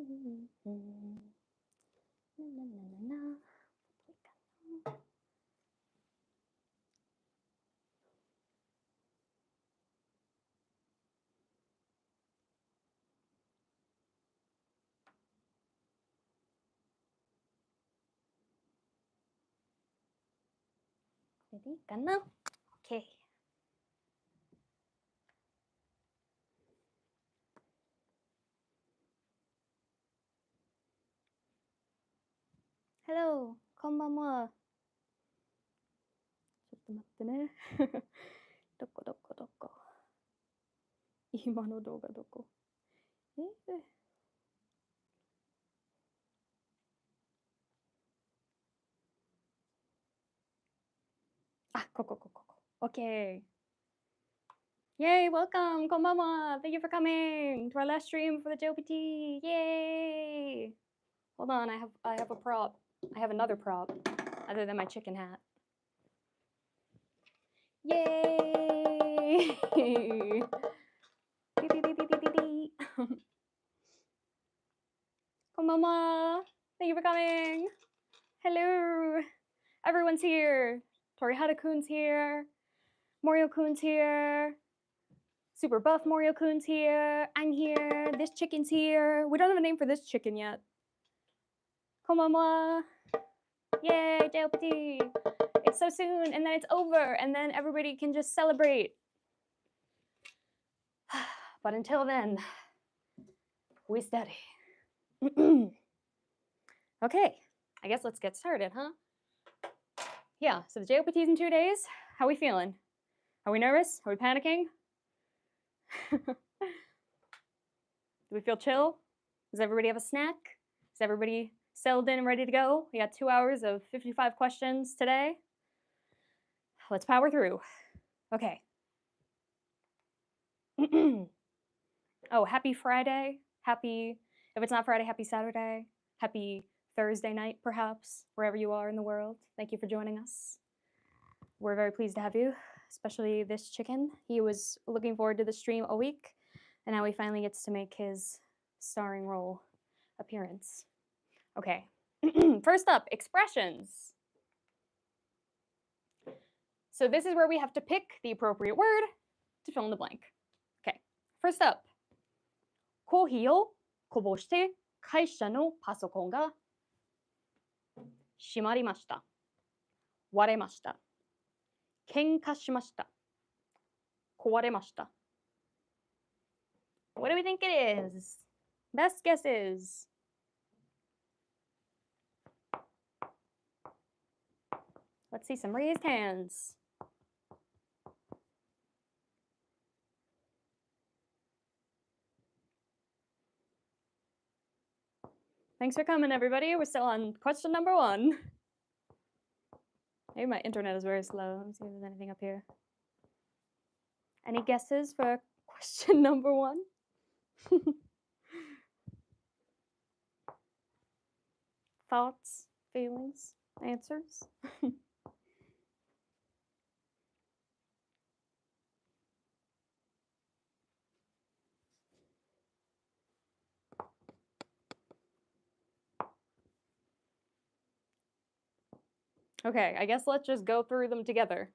これでいいかな ?OK。Hello、こんばんは。ちょっと待ってね。どこ今の動画どこあ、ここ。OK。Yay, welcome! こんばんは Thank you for coming to our last stream for the JLPT. Yay! Hold on, I have a prop. I have another prop other than my chicken hat. Yay! Konbanwa! Thank you for coming. Hello. Everyone's here. Torihara-kun's here. Morio-kun's here. Super buff Morio-kun's here. I'm here. This chicken's here. We don't have a name for this chicken yet. Konbanwa. Yay, JLPT. It's so soon, and then it's over, and then everybody can just celebrate. But until then, we study. Okay, I guess let's get started, huh? Yeah, so the JLPT's in 2 days. How are we feeling? Are we nervous? Are we panicking? Do we feel chill? Does everybody have a snack? Is everybody settled in and ready to go? We got 2 hours of 55 questions today. Let's power through. Okay. Oh, happy Friday. Happy, if it's not Friday, happy Saturday. Happy Thursday night, perhaps, wherever you are in the world. Thank you for joining us. We're very pleased to have you, especially this chicken. He was looking forward to the stream all week, and now he finally gets to make his starring role appearance. Okay, first up, expressions. So this is where we have to pick the appropriate word to fill in the blank. Okay, first up, コーヒーをこぼして会社のパソコンが閉まりました。割れました。喧嘩しました。壊れました。What do we think it is? Best guesses. Let's see some raised hands. Thanks for coming, everybody. We're still on question number 1. Maybe my internet is very slow. Let me see if there's anything up here. Any guesses for question number 1? Thoughts, feelings, answers? Okay, I guess let's just go through them together.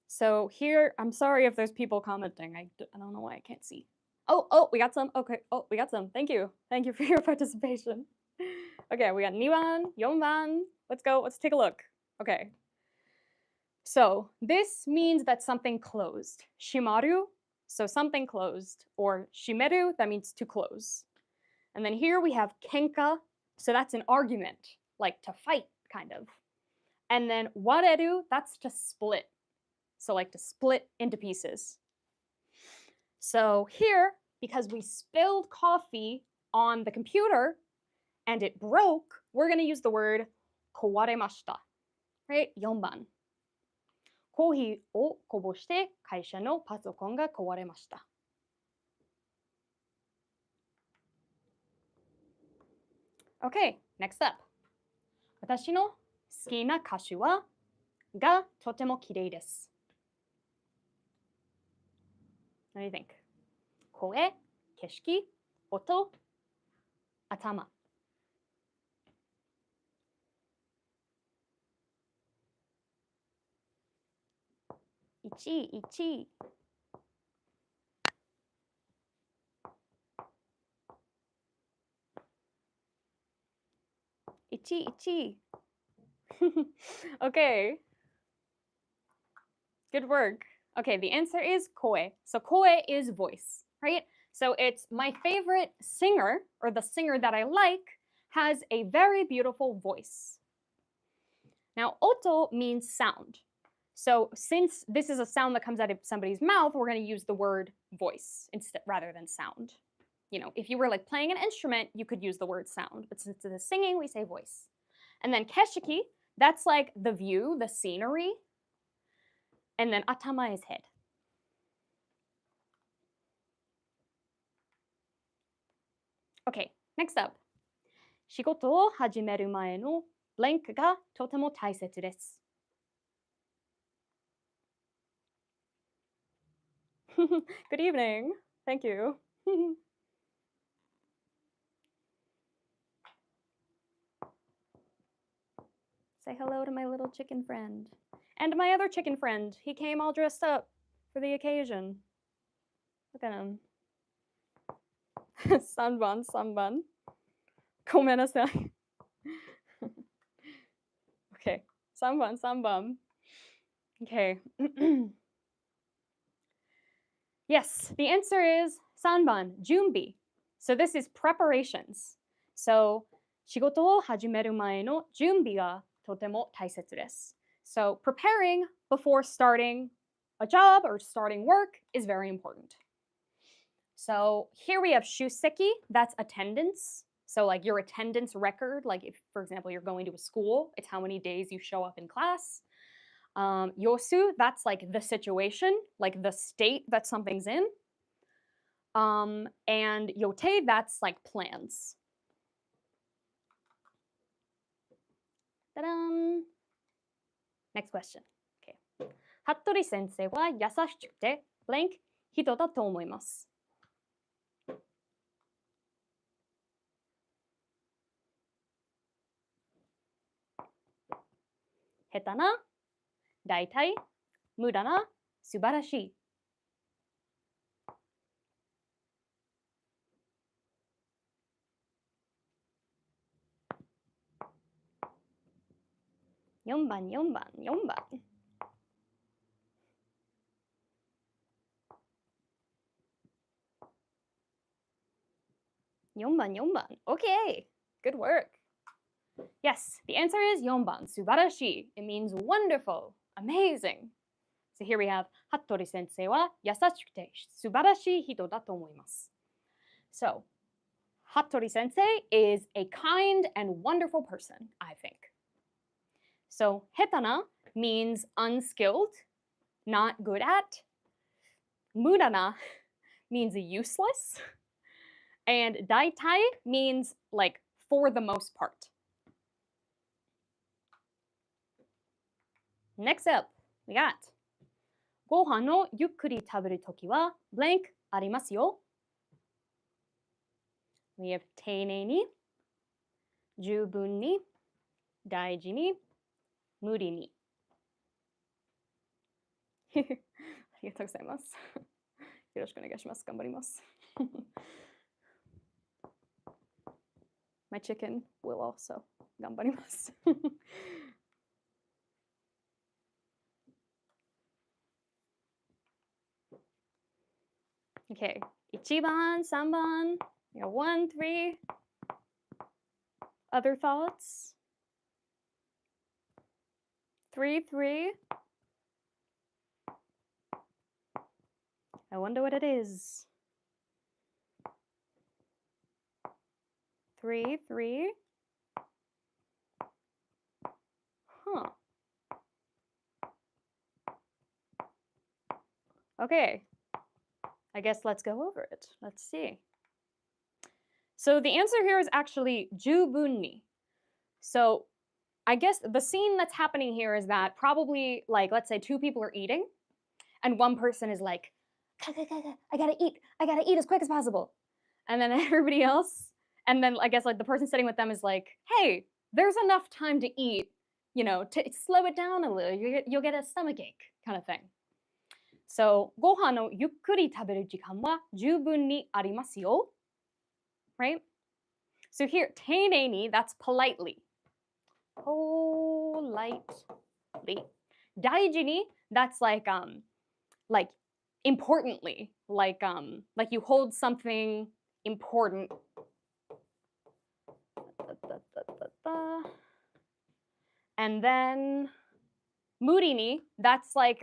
So here, I'm sorry if there's people commenting. I don't know why I can't see. Oh, we got some. Okay, oh, we got some. Thank you. Thank you for your participation. Okay, we got 2番, 4番. Let's go. Let's take a look. Okay. So this means that something closed. Shimaru, so something closed. Or shimeru, that means to close. And then here we have kenka, so that's an argument, like to fight, kind of. And then wareru, that's to split. So like to split into pieces. So here, because we spilled coffee on the computer and it broke, we're going to use the word kowaremashita, right? 4番. コーヒーをこぼして会社のパソコンが壊れました。Okay, next up. 私の好きな歌手はがとても綺麗です。What do you think? 声、景色、音、頭。1、1。1. Okay. Good work. Okay, the answer is koe. So koe is voice, right? So it's my favorite singer, or the singer that I like, has a very beautiful voice. Now, oto means sound. So since this is a sound that comes out of somebody's mouth, we're going to use the word voice instead rather than sound. You know, if you were like playing an instrument, you could use the word sound, but since it is singing, we say voice. And then keshiki, that's like the view, the scenery. And then atama is head. Okay, next up. 仕事を始める前のブランクがとても大切です。Good evening. Thank you. Say hello to my little chicken friend. And my other chicken friend. He came all dressed up for the occasion. Look at him. Sanban, sanban. ごめんなさい. Okay. Sanban, sanban. Okay. Yes, the answer is sanban, junbi. So this is preparations. So 仕事を始める前の準備がとても大切です. So preparing before starting a job or starting work is very important. So here we have shuseki, that's attendance. So like your attendance record, like if, for example, you're going to a school, it's how many days you show up in class. Yosu, that's like the situation, like the state that something's in. And yote, that's like plans. Ta-da! Next question. Okay. 服部先生は優しくて blank 人だと思います。下手な、大体、無駄な、素晴らしい。4番。4番. Okay, good work. Yes, the answer is 4番, 素晴らしい. It means wonderful, amazing. So here we have 服部先生は優しくて素晴らしい人だと思います. So, 服部先生 is a kind and wonderful person, I think. So, 下手な means unskilled, not good at. 無駄な means useless. And 大体 means like for the most part. Next up, we got ご飯をゆっくり食べるときは blank ありますよ. We have 丁寧に、十分に、大事に、無理に。ありがとうございます。よろしくお願いします。頑張ります。My chicken will also 頑張ります。Okay, 1番、3番, you know, 1, 3. Other thoughts? 3. I wonder what it is. 3. Huh. Okay. I guess let's go over it. Let's see. So the answer here is actually 十分に. So I guess the scene that's happening here is that probably, like, let's say 2 people are eating, and one person is like, I gotta eat as quick as possible. And then everybody else And then I guess like the person sitting with them is like, hey, there's enough time to eat, you know, to slow it down a little. You'll get a stomachache kind of thing. So ご飯をゆっくり食べる時間は十分にありますよ. Right? So here, 丁寧に, that's politely. Politely. 大事に, that's like importantly, like you hold something important. And then 無理に, that's like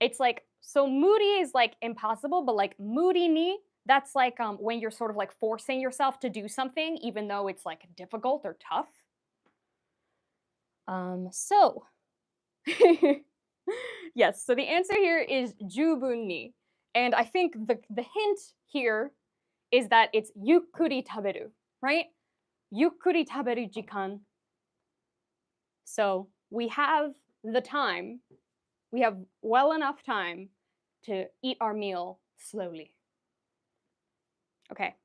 it's like, so 無理 is like impossible, but like 無理に, that's like when you're sort of like forcing yourself to do something even though it's like difficult or tough. So yes, so the answer here is 十分に. And I think the hint here is that it's ゆっくり食べる, right? ゆっくり食べる時間. So we have the time, we have well enough time to eat our meal slowly. Okay.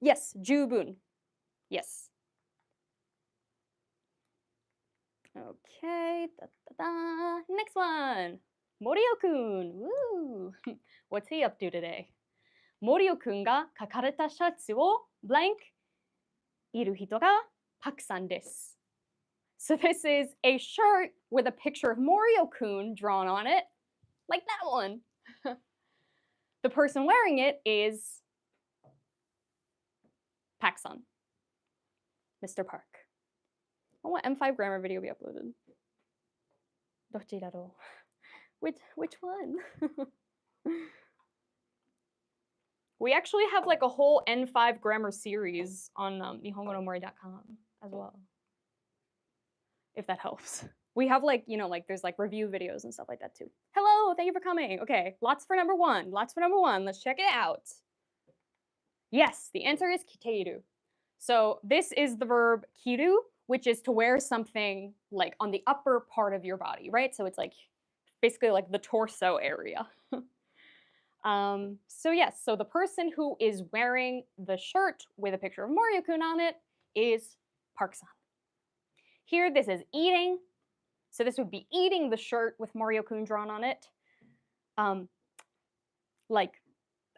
Yes, 十分. Yes. Okay. Next one. Morio-kun. Woo. What's he up to today? Morio-kun が書かれたシャツを blank いる人がパクさんです. So this is a shirt with a picture of Morio-kun drawn on it, like that one. The person wearing it is Pak-san, Mr. Park. I want M5 grammar video be uploaded. どっちだろう? Which one? We actually have like a whole N5 grammar series on nihongonomori.com as well. If that helps. We have like, you know, like there's like review videos and stuff like that too. Hello, thank you for coming. Okay, lots for number one. Let's check it out. Yes, the answer is kiteiru. So this is the verb kiru, which is to wear something like on the upper part of your body, right? So it's like basically like the torso area. So yes, so the person who is wearing the shirt with a picture of Morio-kun on it is Park-san. Here, this is eating. So this would be eating the shirt with Morio-kun drawn on it. Like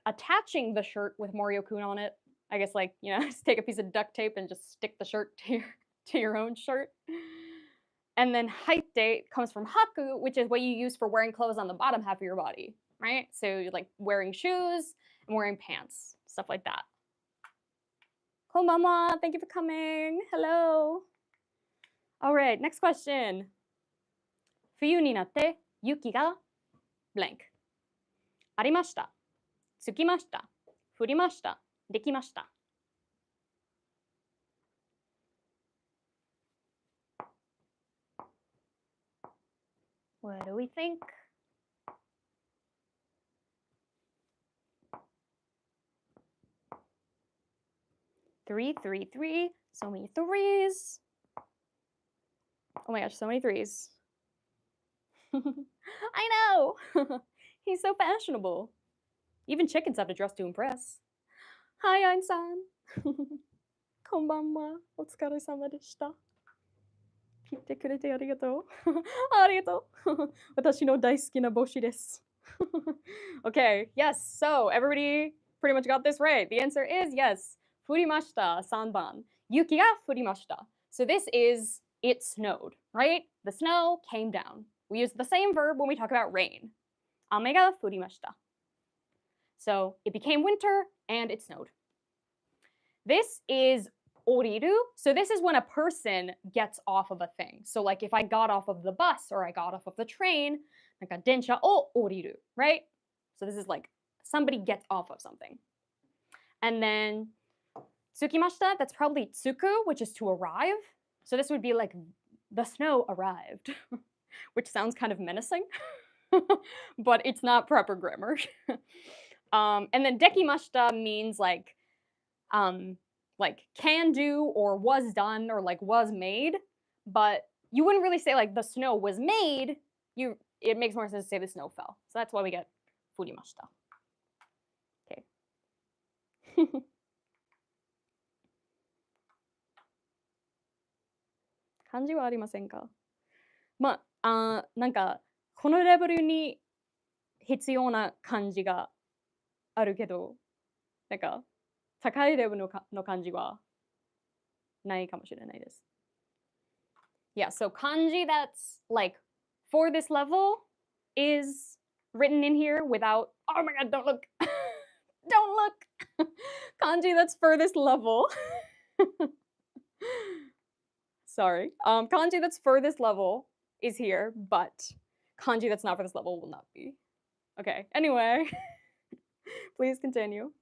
attaching the shirt with Morio-kun on it. I guess like, you know, just take a piece of duct tape and just stick the shirt to your own shirt. And then haite comes from haku, which is what you use for wearing clothes on the bottom half of your body, right? So you're like wearing shoes and wearing pants, stuff like that. Konbanwa, thank you for coming. Hello. All right, next question. 冬になって雪が blank ありました、つきました、降りました、できました。What do we think? Three, three, three. So many threes. Oh my gosh, so many threes. I know! He's so fashionable. Even chickens have to dress to impress. Hi, Einstein. こんばんは。お疲れ様でした。聞いてくれてありがとう。ありがとう。私の大好きな帽子です。Okay, yes, so everybody pretty much got this right. The answer is yes. 降りました、3番。雪が降りました。So this is, it snowed, right? The snow came down. We use the same verb when we talk about rain. 雨が降りました。So it became winter and it snowed. This is 降りる. So this is when a person gets off of a thing. So like if I got off of the bus or I got off of the train, なんか電車を降りる, right? So this is like somebody gets off of something. And then 着きました, that's probably 着く, which is to arrive. So this would be like the snow arrived, which sounds kind of menacing, but it's not proper grammar. And then できました means like can do or was done or like was made, but you wouldn't really say like the snow was made. It makes more sense to say the snow fell. So that's why we get 振りました。Okay. 漢字はありませんか？まあ、なんか、このレベルに必要な漢字があるけど、なんか、高いレベルの漢字はないかもしれないです。Yeah, so kanji that's like for this level is written in here without, oh my god, don't look. Don't look. Kanji that's for this level. Sorry. Kanji that's for this level is here, but kanji that's not for this level will not be. Okay, anyway. Please continue.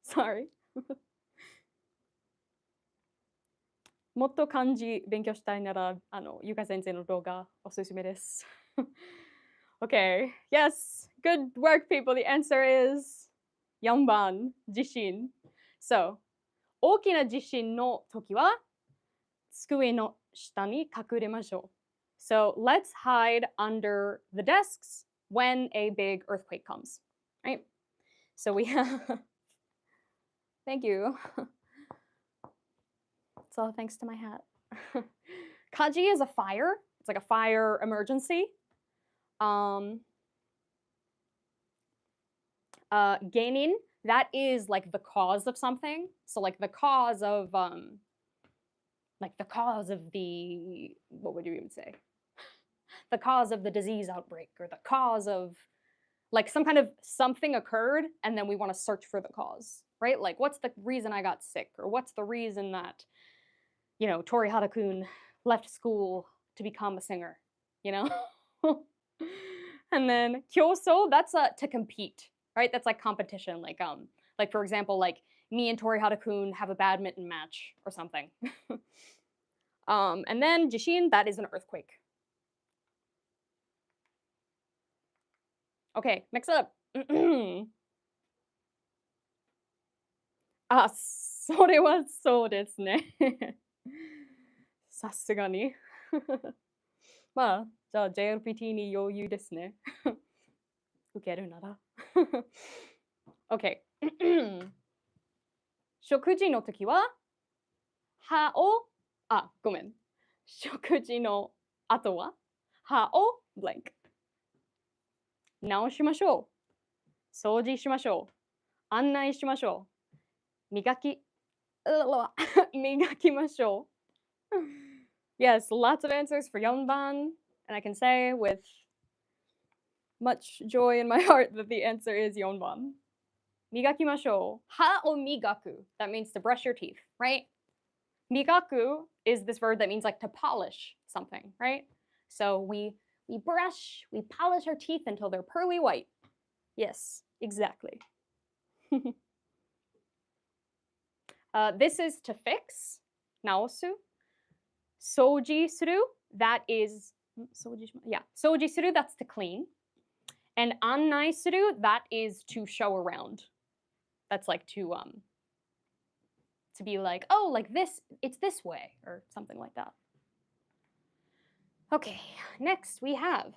Sorry. もっと漢字勉強したいなら、ゆか先生の動画おすすめです。Okay, yes, good work, people. The answer is 4番、地震。So, 大きな地震の時は、机の下に隠れましょう。So, let's hide under the desks when a big earthquake comes. Right? So we have. Thank you. It's all thanks to my hat. Kaji is a fire. It's like a fire emergency. Genin, that is like the cause of something. So like the cause of the what would you even say? The cause of the disease outbreak, or the cause of like some kind of something occurred and then we want to search for the cause, right? Like what's the reason I got sick, or what's the reason that, you know, Tori Hada-kun left school to become a singer, you know? And then kyoso, that's to compete, right? That's like competition. Like for example, like me and Tori Hada-kun have a badminton match or something. And then jishin, that is an earthquake. Okay, next up. あ、それはそうですね。さすがに。まあ、じゃあ JLPT に余裕ですね。受けるなら。OK。食事の時は、歯を、ごめん。食事の後は、歯を blank。直しましょう。掃除しましょう。案内しましょう。磨きましょう。Yes, lots of answers for 4番. And I can say with much joy in my heart that the answer is 4番. 磨きましょう。歯を磨く. That means to brush your teeth, right? 磨く is this verb that means like to polish something, right? So we brush, we polish our teeth until they're pearly white. Yes, exactly. This is to fix, 直す. 掃除する, that is, 掃除する, that's to clean. And 案内する, that is to show around. That's like to be like, oh, like this, it's this way, or something like that. Okay, next we have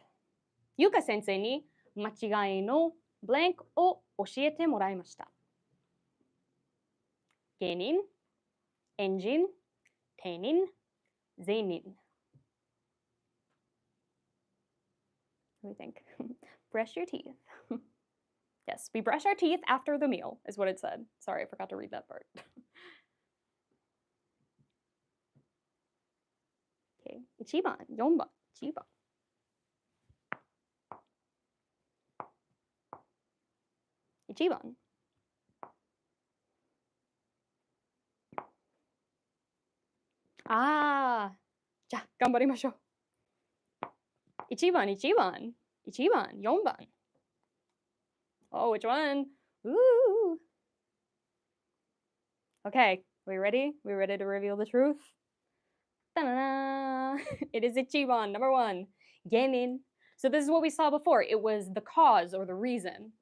ゆか先生に間違いの blank を教えてもらいました。芸人、エンジン、店員、税人。What do you think? Brush your teeth. Yes, we brush our teeth after the meal, is what it said. Sorry, I forgot to read that part. Okay, 1番、4番、1番。1番。じゃあ頑張りましょう。1番、1番、1番、4番。Oh, which one? Ooh. Okay, we ready? We ready to reveal the truth? Ta-da-da! It is 1番, number 1. 原因. So this is what we saw before. It was the cause or the reason.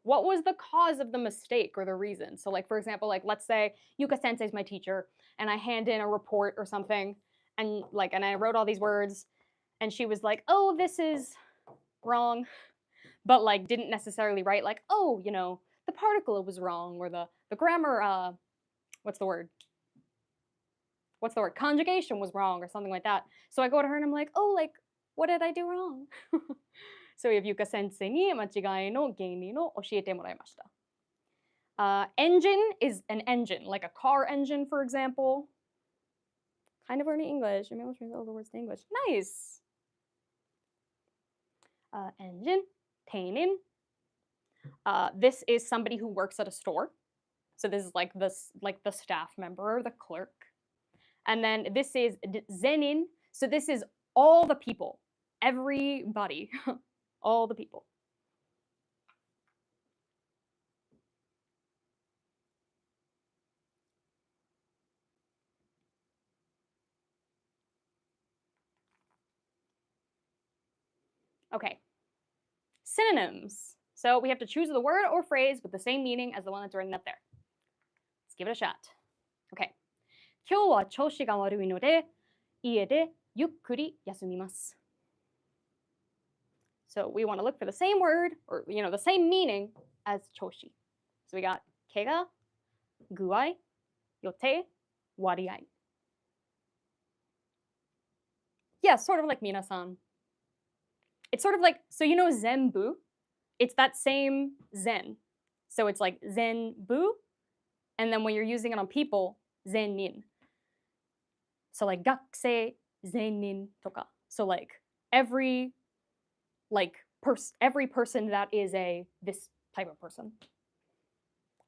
What was the cause of the mistake or the reason? So like, for example, like let's say Yuka sensei is my teacher and I hand in a report or something and I wrote all these words and she was like, oh, this is wrong. but like didn't necessarily write like, oh, the particle was wrong, or the grammar, what's the word? Conjugation was wrong, or something like that. So I go to her and I'm like, oh, like, what did I do wrong? So we have Yuka sensei ni machigai no genri no oshiete moraimashita. Engine is an engine, like a car engine, for example. Kind of learning English. Maybe I'll translate all the words to English. Nice. Engine, teinin. This is somebody who works at a store. So this is like the staff member or the clerk. And then this is zenin. So this is all the people, everybody, all the people. Okay, synonyms. So we have to choose the word or phrase with the same meaning as the one that's written up there. Let's give it a shot. Okay. 今日は調子が悪いので、家でゆっくり休みます。So we want to look for the same word, or the same meaning as 調子. So we got 怪我、具合、予定、割合. Yeah, sort of like minasan. It's sort of like, so zenbu? It's that same zen. So it's like zenbu, and then when you're using it on people, zenin. So like gakusei zenin toka. So like every person that is this type of person.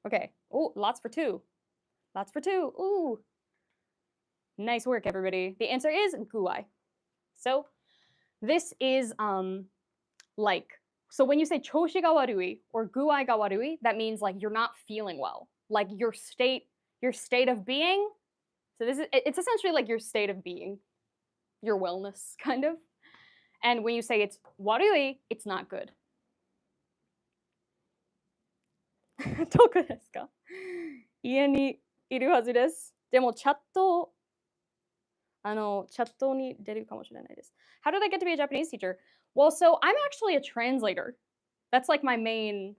Okay. Oh, lots for two. Lots for two. Ooh. Nice work, everybody. The answer is guai. So this is so when you say choshi ga warui or guai ga warui, that means like you're not feeling well. Like your state of being. So it's essentially like your state of being, your wellness kind of. And when you say it's warui, it's not good. どこですか？家にいるはずです。でもチャットに出るかもしれないです。How did I get to be a Japanese teacher? Well, so I'm actually a translator. That's like my main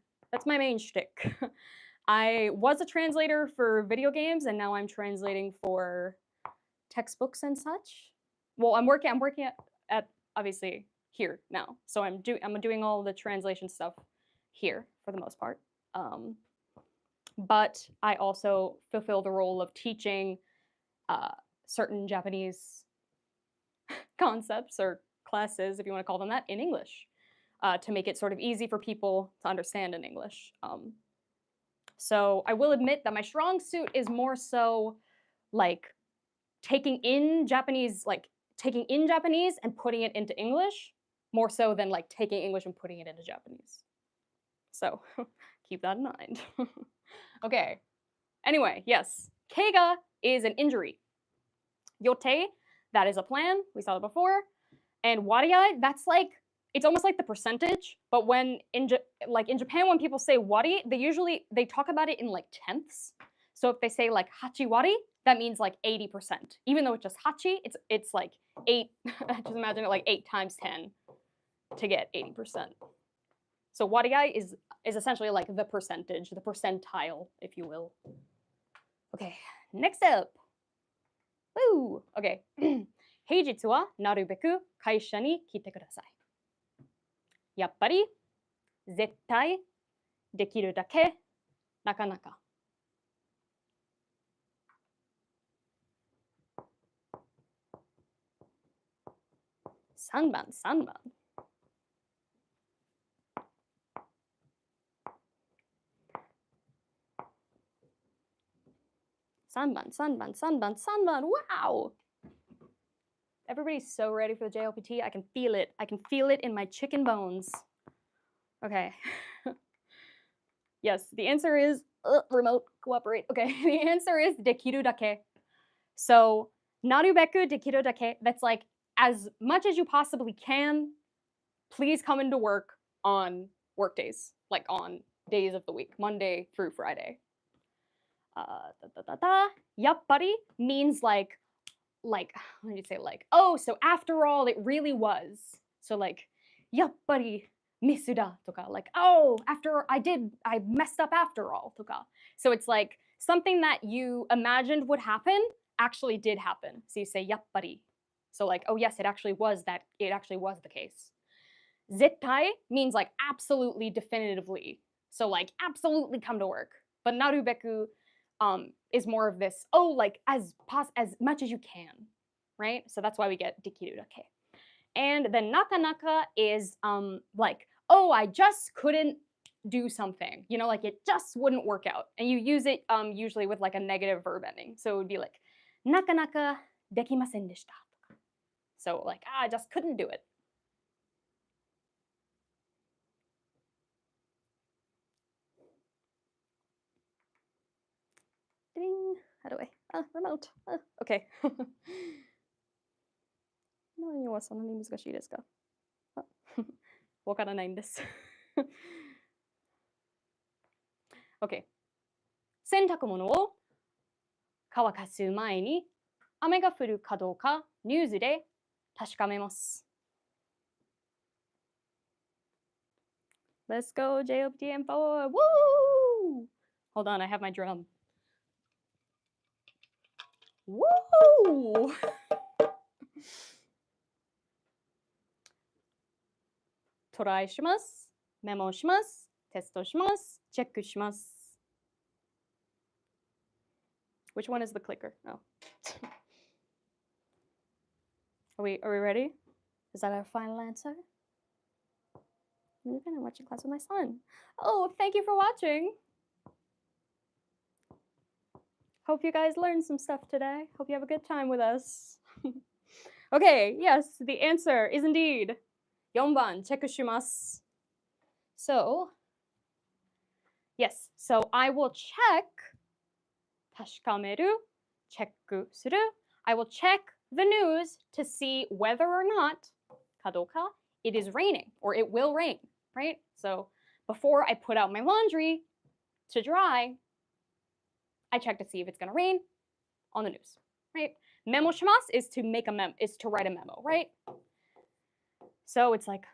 shtick. I was a translator for video games, and now I'm translating for textbooks and such. Well, I'm working at obviously here now, so I'm doing all the translation stuff here for the most part. But I also fulfill the role of teaching certain Japanese concepts or classes, if you want to call them that, in English, to make it sort of easy for people to understand in English. So I will admit that my strong suit is more so like taking in Japanese and putting it into English, more so than like taking English and putting it into Japanese. So keep that in mind. Okay. Anyway, yes, keiga is an injury. Yote, that is a plan. We saw it before. And wariai, that's like, it's almost like the percentage, but when in Japan, when people say wari, they talk about it in like tenths. So if they say like hachi wari, that means like 80%. Even though it's just hachi, it's like 8. Just imagine it like 8 times 10 to get 80%. So wariai is essentially like the percentage, the percentile, if you will. Okay, next up. Woo! Okay. 平日はなるべく会社に来てください。やっぱり、絶対、できるだけ、なかなか。3番。3番。Wow! Everybody's so ready for the JLPT. I can feel it. I can feel it in my chicken bones. Okay. Yes, the answer is remote cooperate. Okay, the answer is dekiru dake. So narubeku dekiru dake. That's like as much as you possibly can. Please come into work on work days, like on days of the week, Monday through Friday. Yappari means like what did you say, like, oh, so after all, it really was. So like, yappari, ミスだとか like, oh, I messed up after all とか. So it's like something that you imagined would happen actually did happen. So you say やっぱり. So like, oh yes, it actually was the case. 絶対 means like absolutely definitively. So like absolutely come to work. But なるべく is more of this, oh, like as much as you can, right? So that's why we get できるだけ. And then なかなか is like, oh, I just couldn't do something. You know, like it just wouldn't work out. And you use it usually with like a negative verb ending. So it would be like, なかなかできませんでした. So like, I just couldn't do it. Ding. How do I? Remote. Okay. 何はそんなに難しいですか? わからないんです。OK。洗濯物を乾かす前に雨が降るかどうかニュースで確かめます。Let's go, JLPT and 4. Woo! Hold on, I have my drum. Woo! トライします。メモします。テストします。チェックします。Which one is the clicker? Oh. Are we ready? Is that our final answer? I'm gonna watch a class with my son. Oh, thank you for watching. Hope you guys learned some stuff today. Hope you have a good time with us. Okay, yes, the answer is indeed 4番、チェックします。So, yes, so I will check 確かめる、チェックする. I will check the news to see whether or not かどうか it is raining or it will rain, right? So before I put out my laundry to dry, I check to see if it's going to rain on the news, right? メモします is to write a memo, right? So it's like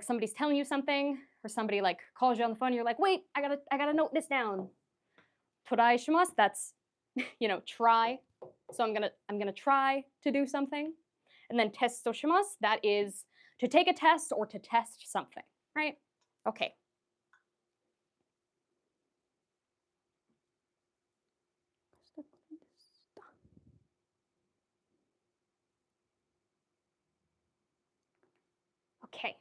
somebody's telling you something or somebody like calls you on the phone and you're like, wait, I gotta note this down. トライします that's try. So I'm gonna try to do something. And then テストします that is to take a test or to test something, right? Okay. Okay.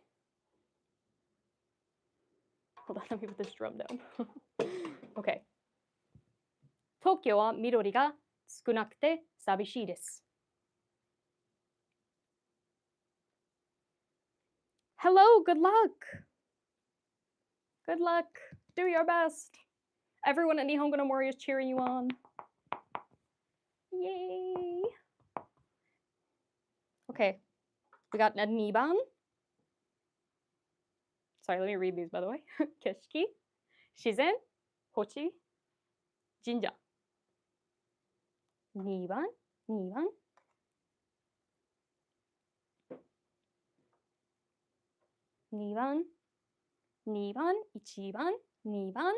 Hold on, let me put this drum down. Okay. 東京は緑が少なくて寂しいです。Hello, good luck. Good luck. Do your best. Everyone at 日本語の森 is cheering you on. Yay. Okay. We got 2番. Sorry, let me read these by the way. 景色、自然、星、神社。2番、2番。2番、2番、1番、2番。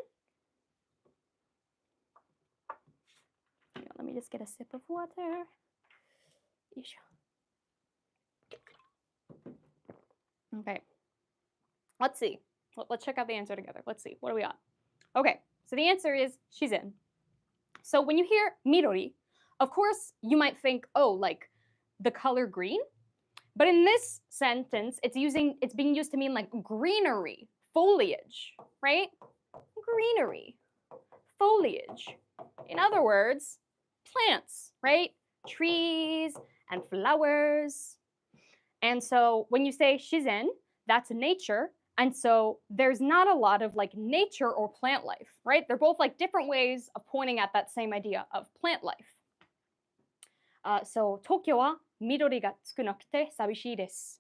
Let me just get a sip of water. よいしょ。Okay. Let's see. Let's check out the answer together. Let's see. What do we got? Okay. So the answer is 自然. So when you hear midori, of course, you might think, oh, like the color green. But in this sentence, it's being used to mean like greenery, foliage, right? Greenery, foliage. In other words, plants, right? Trees and flowers. And so when you say shizen, that's nature. And so there's not a lot of like nature or plant life, right? They're both like different ways of pointing at that same idea of plant life. So Tokyo wa midori ga tsukunaku sabishii desu.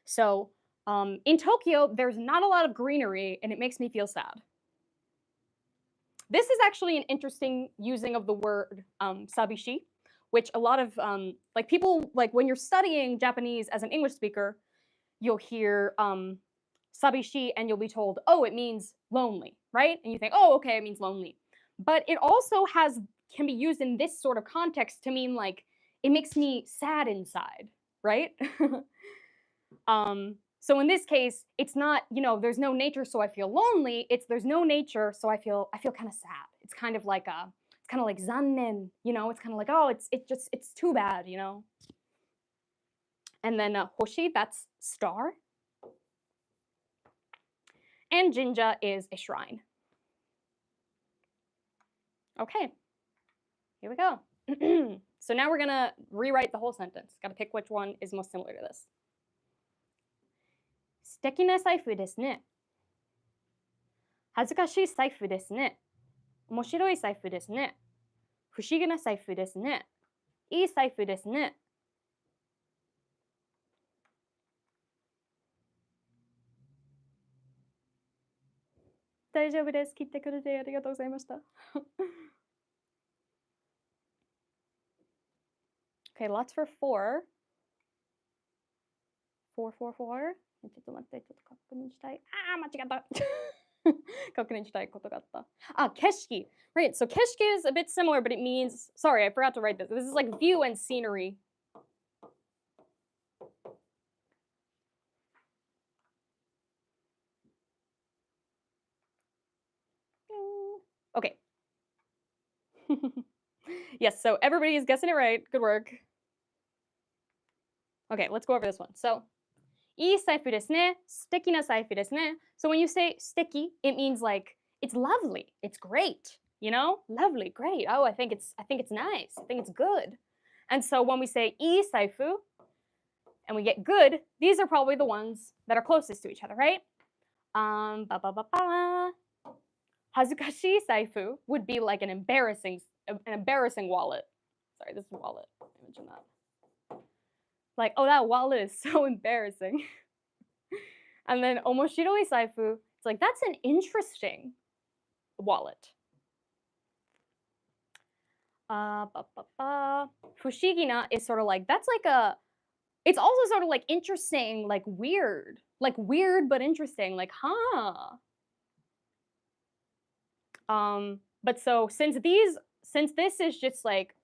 So in Tokyo, there's not a lot of greenery and it makes me feel sad. This is actually an interesting using of the word sabishi, which a lot of like people, like when you're studying Japanese as an English speaker, you'll hear sabishi, and you'll be told, oh, it means lonely, right? And you think, oh, okay, it means lonely. But it also can be used in this sort of context to mean like, it makes me sad inside, right? So in this case, it's not, there's no nature, so I feel lonely. It's there's no nature, so I feel kind of sad. It's kind of like zannen, it's kind of like, oh, it's too bad, And then hoshi, that's star. And jinja is a shrine. Okay, here we go. So now we're gonna rewrite the whole sentence. Gotta pick which one is most similar to this. 素敵な財布ですね。恥ずかしい財布ですね。面白い財布ですね。不思議な財布ですね。いい財布ですね。大丈夫です。切ってくれてありがとうございました。Okay, lots for 4. 4. ちょっと待って、ちょっと確認したい。間違った。確認したいことがあった。景色. Right, so 景色 is a bit similar, but it means, sorry, I forgot to write this. This is like view and scenery. Okay. Yes, so everybody is guessing it right. Good work. Okay, let's go over this one. So, いい財布ですね。素敵な財布ですね. So when you say 素敵, it means like it's lovely, it's great, lovely, great. Oh, I think it's nice. I think it's good. And so when we say いい財布 and we get good, these are probably the ones that are closest to each other, right? 恥ずかしい財布 would be like an embarrassing wallet. Sorry, this is a wallet. Imagine that. Like, oh, that wallet is so embarrassing. And then 面白い財布, it's like, that's an interesting wallet. 不思議な is sort of like, that's like it's also sort of like interesting, like weird but interesting, like, huh. But so since this is just like,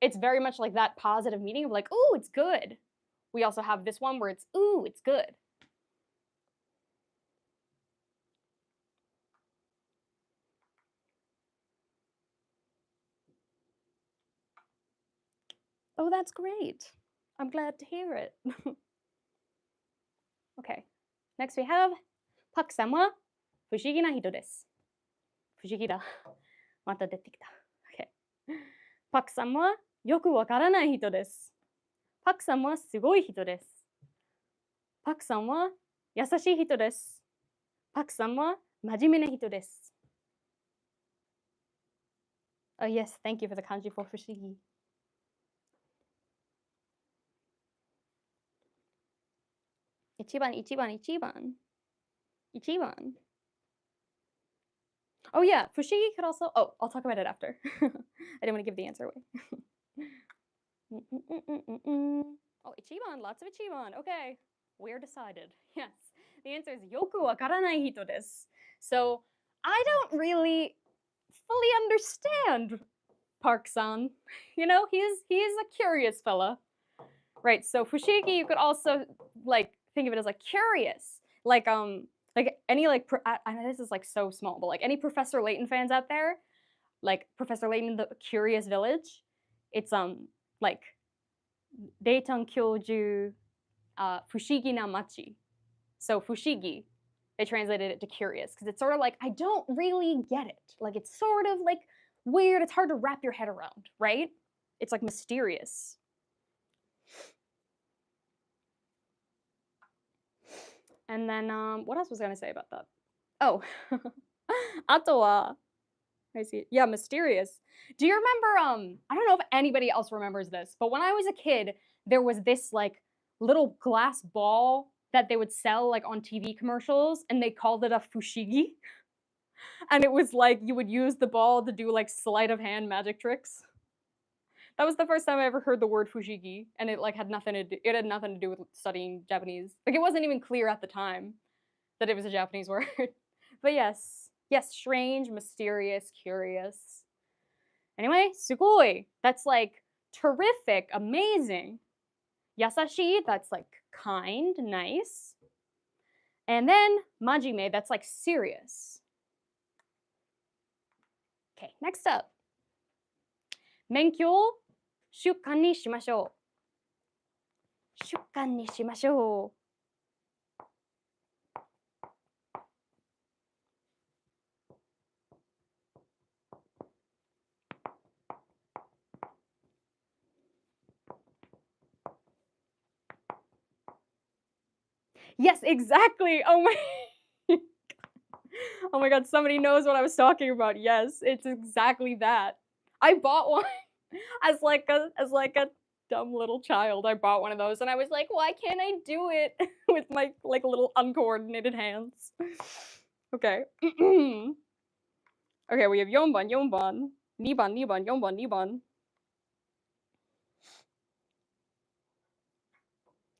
it's very much like that positive meaning of like, ooh, it's good. We also have this one where it's, ooh, it's good. Oh, that's great. I'm glad to hear it. Okay. Next we have パクさんは不思議な人です。不思議だ。また出てきた。Okay. パクさんはよくわからない人です。パクさんはすごい人です。パクさんは優しい人です。パクさんは真面目な人です。Oh yes, thank you for the kanji for 不思議。一番。Oh yeah, 不思議 could also, oh, I'll talk about it after. I didn't want to give the answer away. Oh, 一番, lots of 一番. Okay, we're decided. Yes, the answer is よくわからない人です. So, I don't really fully understand Park-san. He's a curious fella. Right, so 不思議 you could also like think of it as like curious. Like any like I know this is like so small, but like any Professor Layton fans out there, like Professor Layton in the Curious Village, it's like Dayton Kyoju 不思議な町. So 不思議, they translated it to curious because it's sort of like I don't really get it. Like it's sort of like weird, it's hard to wrap your head around, right? It's like mysterious. And then what else was I going to say about that? Oh, あとは I see. Yeah, mysterious. Do you remember I don't know if anybody else remembers this, but when I was a kid, there was this like little glass ball that they would sell like on TV commercials, and they called it a fushigi. And it was like you would use the ball to do like sleight of hand magic tricks. That was the first time I ever heard the word fushigi, and it like had nothing to do with studying Japanese. Like it wasn't even clear at the time. that it was a Japanese word. But yes, strange, mysterious, curious. Anyway, sugoi, that's like terrific, amazing. Yasashi, that's like kind, nice. And then majime, that's like serious. Okay, next up. Menkyouを習慣にしましょう。習慣にしましょう。Yes, exactly. Oh my god, somebody knows what I was talking about. Yes, it's exactly that. I bought one as like a dumb little child. I bought one of those and I was like, why can't I do it with my like little uncoordinated hands? Okay. Okay, we have 4番、4番、2番、2番、4番、2番.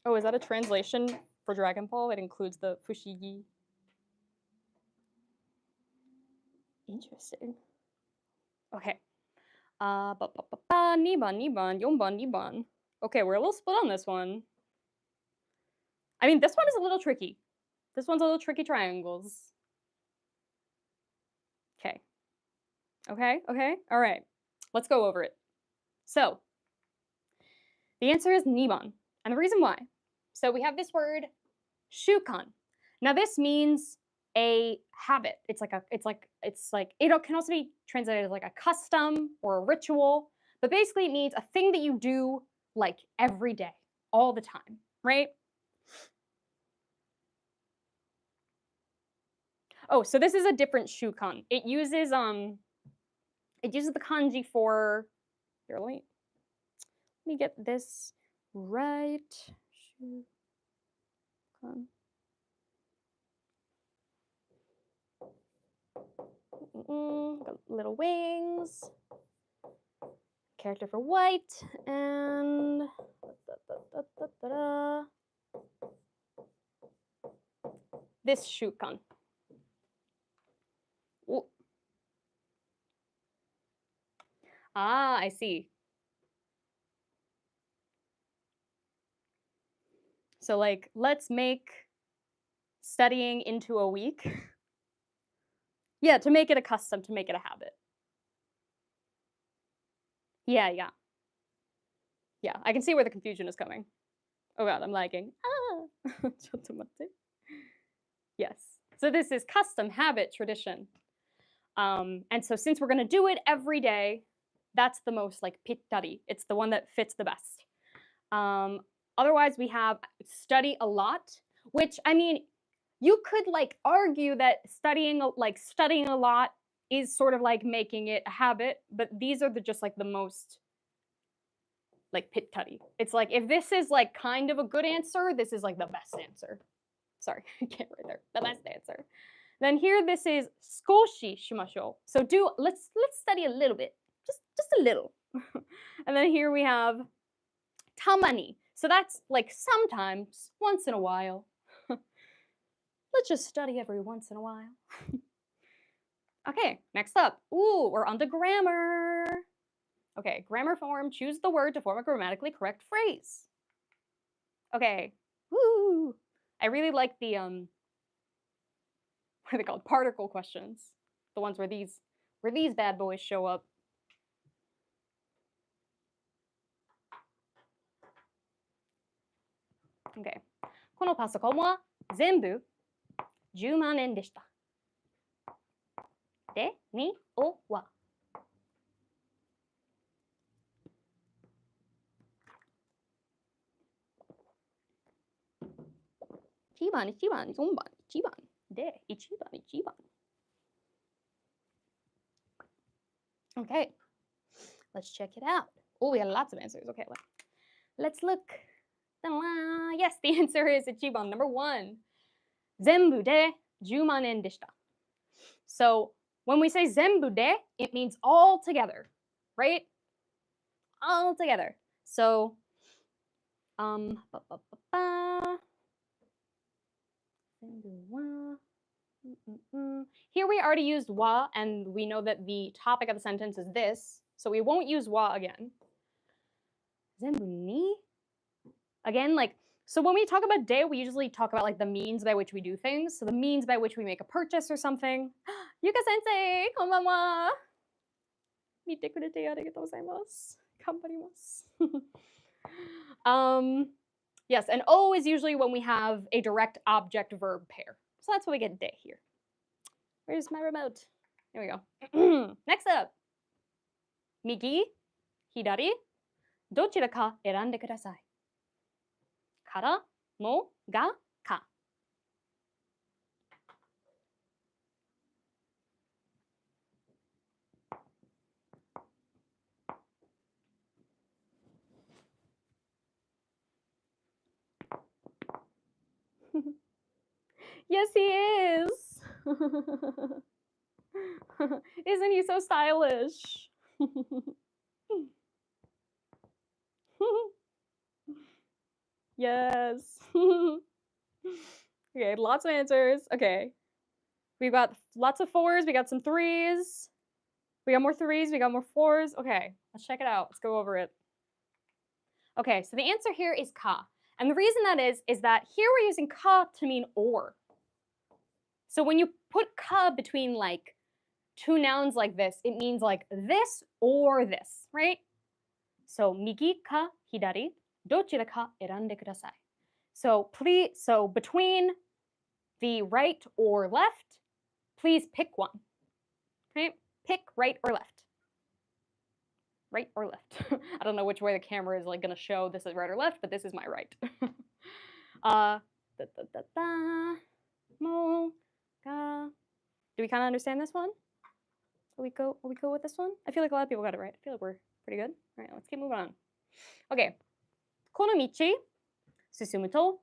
Oh, is that a translation for Dragon Ball? It includes the fushigi. Interesting. Okay. 2番、2番、4番、2番. Okay, we're a little split on this one. I mean, this one is a little tricky. This one's a little tricky triangles. Okay. Okay, all right. Let's go over it. So, the answer is 2番. And the reason why. So we have this word, 習慣. Now this means a habit. It can also be translated as like a custom or a ritual, but basically it means a thing that you do like every day, all the time, right? Oh, so this is a different shukan. It uses the kanji for, here, let me get this right. Shukan. Got little wings. Character for white and this shukan. Ooh. Ah, I see. So like, let's make studying into a week. Yeah, to make it a custom, to make it a habit. Yeah. Yeah, I can see where the confusion is coming. Oh god, I'm lagging. Ah! Yes. So this is custom, habit, tradition. And so since we're going to do it every day, that's the most like pittari. It's the one that fits the best. Otherwise, we have study a lot, which, I mean, you could like argue that studying a lot is sort of like making it a habit, but these are just like the most like pittari. It's like if this is like kind of a good answer, this is like the best answer. Sorry, I can't write there. The best answer. Then here this is skoshi shimashou. So let's study a little bit. Just a little. And then here we have tamani. So that's like sometimes, once in a while. Let's just study every once in a while. Okay, next up. Ooh, we're on to grammar. Okay, grammar form, choose the word to form a grammatically correct phrase. Okay, woo! I really like the, what are they called? Particle questions. The ones where these bad boys show up. Okay. このパソコンは全部10万円でした。で、におは。1番、4番、1番。で、1番。Okay, let's check it out. Oh, we had lots of answers. Okay, let's look. Yes, the answer is 1番, number 1. 全部で10万円でした. So when we say 全部で, it means all together, right? All together. So, Here we already used wa, and we know that the topic of the sentence is this, so we won't use wa again. 全部に Again, like, so when we talk about de, we usually talk about like the means by which we do things. So the means by which we make a purchase or something. Yuka sensei, konbanwa. 見てくれてありがとうございます。頑張ります。Yes, and O is usually when we have a direct object verb pair. So that's why we get de here. Where's my remote? There we go. Next up. 右、左、どちらか選んでください。からもがか。Yes, he is. Isn't he so stylish? Yes. Okay, lots of answers. Okay. We've got lots of 4s. We got some 3s. We got more 3s. We got more 4s. Okay, let's check it out. Let's go over it. Okay, so the answer here is ka. And the reason that is that here we're using ka to mean or. So when you put ka between like two nouns like this, it means like this or this, right? So migi ka hidari, dochira ka erande kudasai. So between the right or left, please pick one. Okay? Pick right or left. Right or left. I don't know which way the camera is like gonna show this is right or left, but this is my right. Do we kind of understand this one? Are we cool with this one? I feel like a lot of people got it right. I feel like we're pretty good. All right, let's keep moving on. Okay. この道進むと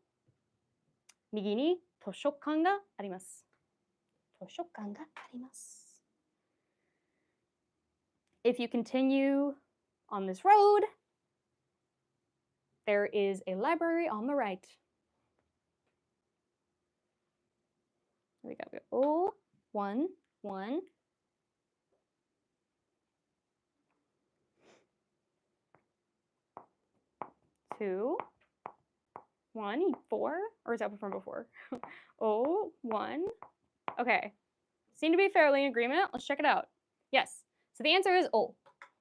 右に図書館があります。図書館があります。If you continue on this road, there is a library on the right. Here we go. Oh, 1, 1. Two, 1, 4, or is that from before? Oh, 1. Okay. Seem to be fairly in agreement. Let's check it out. Yes. So the answer is O.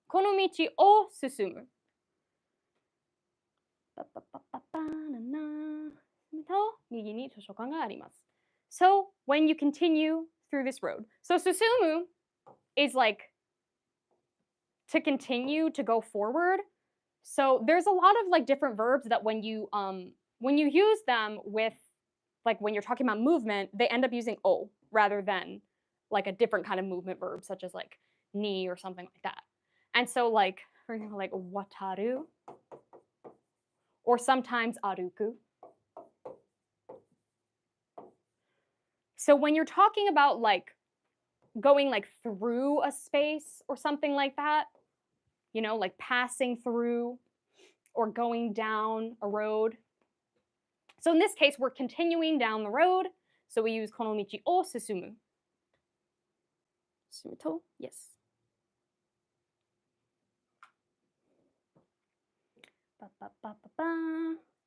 この道を進む。右に図書館があります。So when you continue through this road. So 進む is like to continue, to go forward. So there's a lot of like different verbs that when you use them with like when you're talking about movement, they end up using o rather than like a different kind of movement verb such as like ni or something like that. And so like for example like wataru or sometimes aruku. So when you're talking about like going like through a space or something like that, you know, like passing through or going down a road. So in this case, we're continuing down the road. So we use この道を進む. 進むと, yes.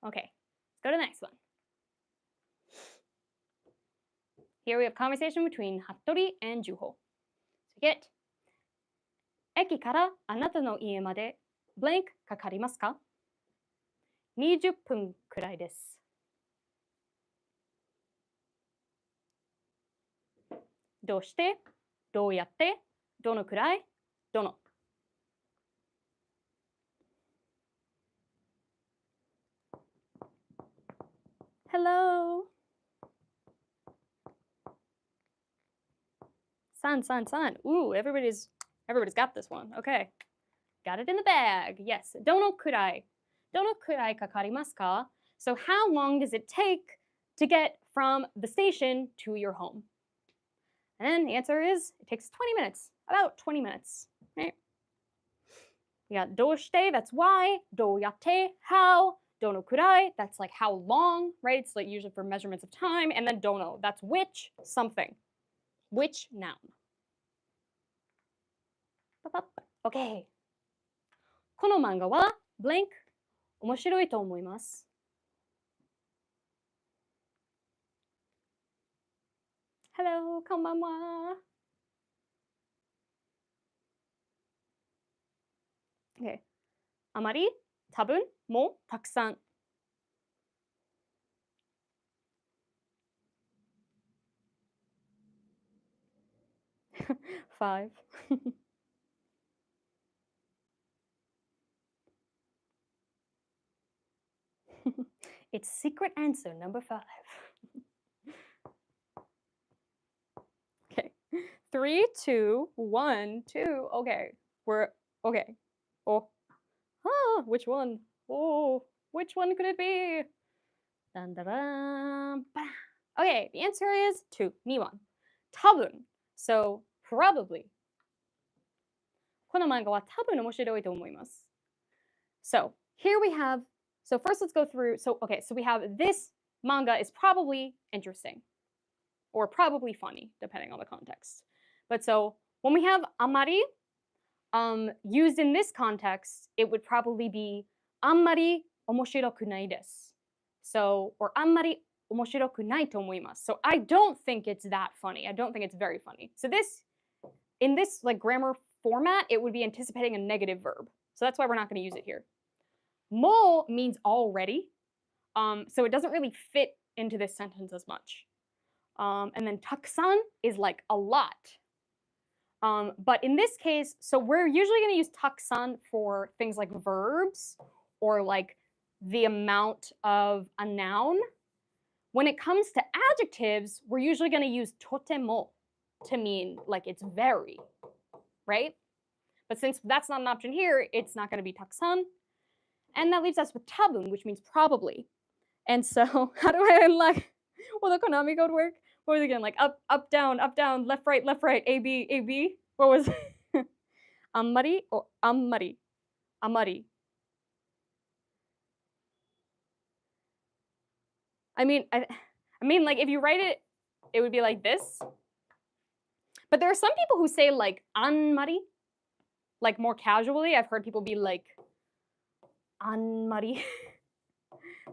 Okay, let's go to the next one. Here we have conversation between Hattori and Juho. So get 駅からあなたの家までブレンクかかりますか ?20 分くらいです。どうしてどうやってどのくらいどの Hello. San. Ooh, everybody's got this one. Okay. Got it in the bag. Yes. どのくらいかかりますか? So how long does it take to get from the station to your home? And the answer is it takes 20 minutes. About 20 minutes. Right? We got どうして, that's why. どうやって, how. dono kurai, that's like how long, right? It's like usually for measurements of time. And then dono, that's which something. Which noun. Okay. この漫画は blank 面白いと思います。Hello, こんばんは。Okay. あまり、多分、も、たくさん。5. It's secret answer number 5. Okay. 3, 2, 1, 2. Okay. We're okay. Oh. Which one? Oh, which one could it be? Dun, dun, dun, bah. Okay, the answer is 2. 2番. 多分. So, probably. この漫画は多分面白いと思います. So, here we have, so first let's go through, so we have this manga is probably interesting or probably funny, depending on the context. But so, when we have amari, used in this context, it would probably be あんまり面白くないです. So, or あんまり面白くないと思います. So, I don't think it's that funny. I don't think it's very funny. So this, in this like grammar format, it would be anticipating a negative verb. So that's why we're not going to use it here. Mo means already. So it doesn't really fit into this sentence as much. And then takusan is like a lot. But in this case, so we're usually going to use takusan for things like verbs or like the amount of a noun. When it comes to adjectives, we're usually going to use totemo to mean like it's very, right? But since that's not an option here, it's not going to be takusan. And that leaves us with tabun, which means probably. And so how do I unlock, will the Konami code work? What was it again? Like up, down, left, right, A, B, A, B? What was it? Ammari or ammari? Amari. I mean, like if you write it, it would be like this. But there are some people who say like anmari, like more casually. I've heard people be like anmari.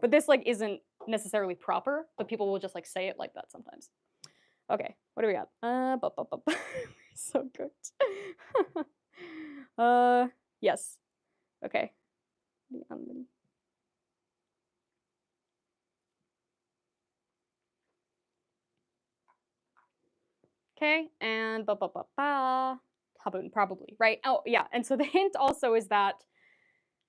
But this like isn't necessarily proper, but people will just like say it like that sometimes. Okay, what do we got? So good. Yes. Okay. Okay, and tabun, probably, right? Oh, yeah, and so the hint also is that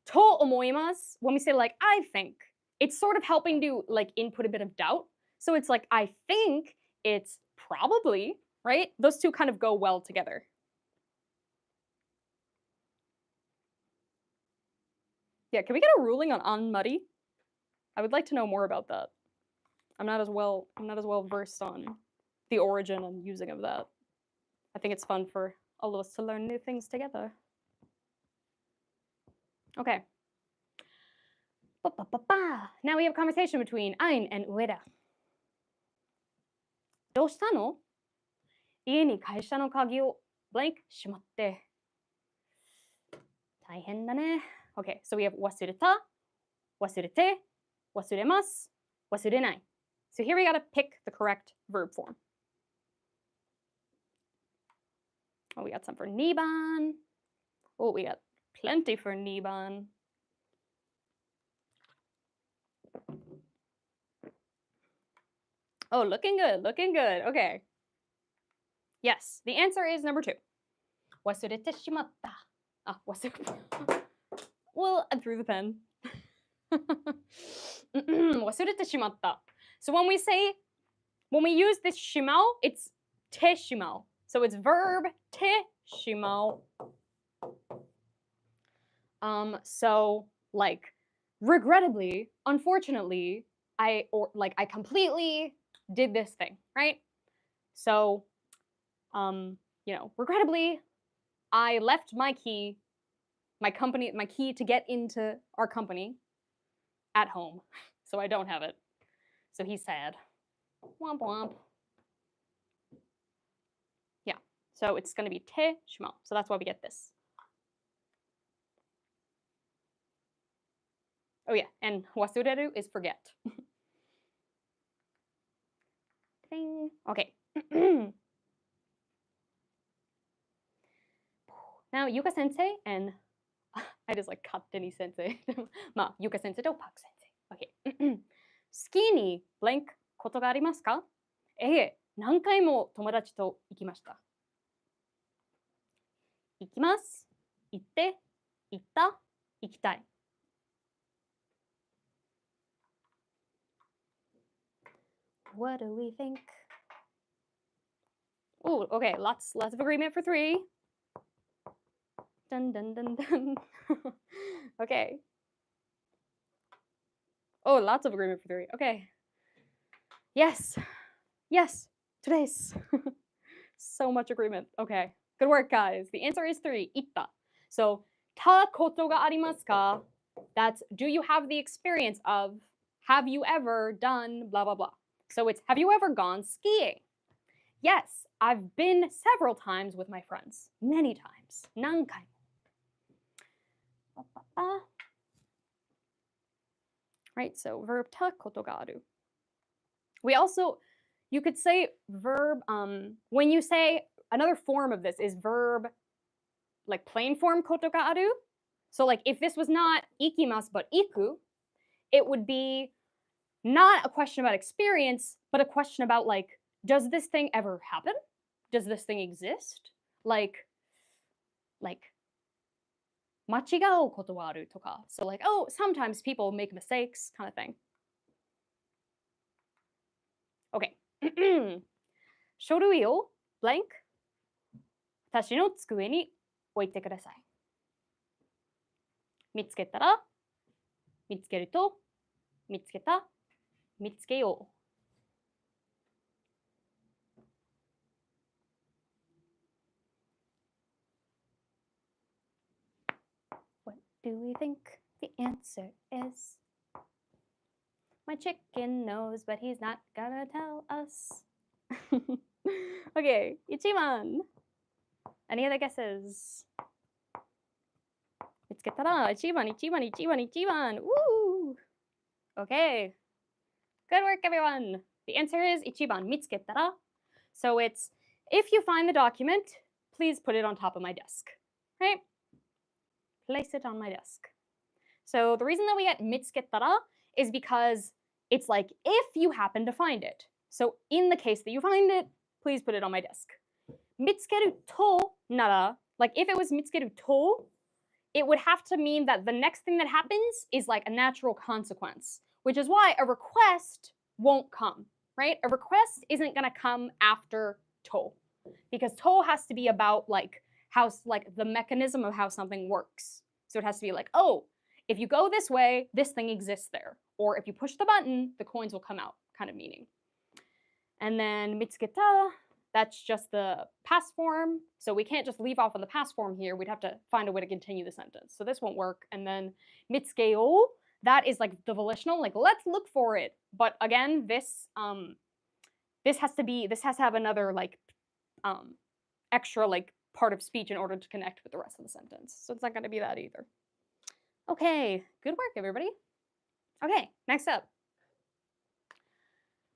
to omoimasu, when we say like I think, it's sort of helping to like input a bit of doubt. So it's like I think it's probably, right? Those two kind of go well together. Yeah, can we get a ruling on anmari? I would like to know more about that. I'm not as well versed on the origin and using of that. I think it's fun for all of us to learn new things together. Okay. Now we have a conversation between Ain and Ueda. どうしたの? 家に会社の鍵を blank しまって。大変だね. Okay, so we have 忘れた, 忘れて, 忘れます, 忘れない. So here we gotta pick the correct verb form. Oh, we got some for Niban. Oh, we got plenty for Niban. Oh, looking good, looking good. Okay. Yes, the answer is number 2. 忘れてしまった. Ah, well, I threw the pen. 忘れてしまった. So when we use this shimao, it's te shimao. So it's verb te shimao. So like regrettably, unfortunately, I completely did this thing, right? So regrettably, I left my key to get into our company at home, so I don't have it. So he's sad. Womp womp. Yeah, so it's going to be te shima. So that's why we get this. Oh yeah, and wasureru is forget. Ding. Okay. Now Yuka sensei and I just like katteni sensei. Yuka sensei to Park sensei. Okay. 好きに blank ことがありますか？何回も友達と行きました。行きます。行って。行った。行きたい。What do we think? Oh, okay. Lots of agreement for 3. Dun dun dun dun. Okay. Oh, lots of agreement for 3. Okay. Yes. Yes. Today's. So much agreement. Okay. Good work, guys. The answer is 3. Itta. So, ta koto ga arimasu ka? That's do you have the experience of, have you ever done blah blah blah. So it's have you ever gone skiing? Yes, I've been several times with my friends. Many times. 何回も. Right, so verb ta koto ga aru. We also, you could say verb, when you say, another form of this is verb, like plain form koto ga aru. So like if this was not ikimasu but iku, it would be not a question about experience, but a question about like, does this thing ever happen? Does this thing exist? Like, 間違うことはあるとか. So like, oh, sometimes people make mistakes, kind of thing. Okay. 書類を blank 私の机に置いてください。見つけたら、見つけると、見つけた、見つけよう。What do we think the answer is? My chicken knows, but he's not gonna tell us. Okay, 1番. Any other guesses? 見つけたら1番。Woo! Okay. Good work, everyone. The answer is 1番. 見つけたら. So it's, if you find the document, please put it on top of my desk. Right? Place it on my desk. So the reason that we get 見つけたら is because it's like if you happen to find it. So in the case that you find it, please put it on my desk. 見つけるとなら, like if it was 見つけると, it would have to mean that the next thing that happens is like a natural consequence, which is why a request won't come, right? A request isn't going to come after to, because to has to be about like how, like the mechanism of how something works. So it has to be like, oh, if you go this way, this thing exists there. Or if you push the button, the coins will come out, kind of meaning. And then 見つけた, that's just the past form. So we can't just leave off on the past form here. We'd have to find a way to continue the sentence. So this won't work. And then 見つけよう, that is like the volitional, like let's look for it. But again, this has to have another like extra like part of speech in order to connect with the rest of the sentence. So it's not going to be that either. Okay, good work, everybody. Okay, next up.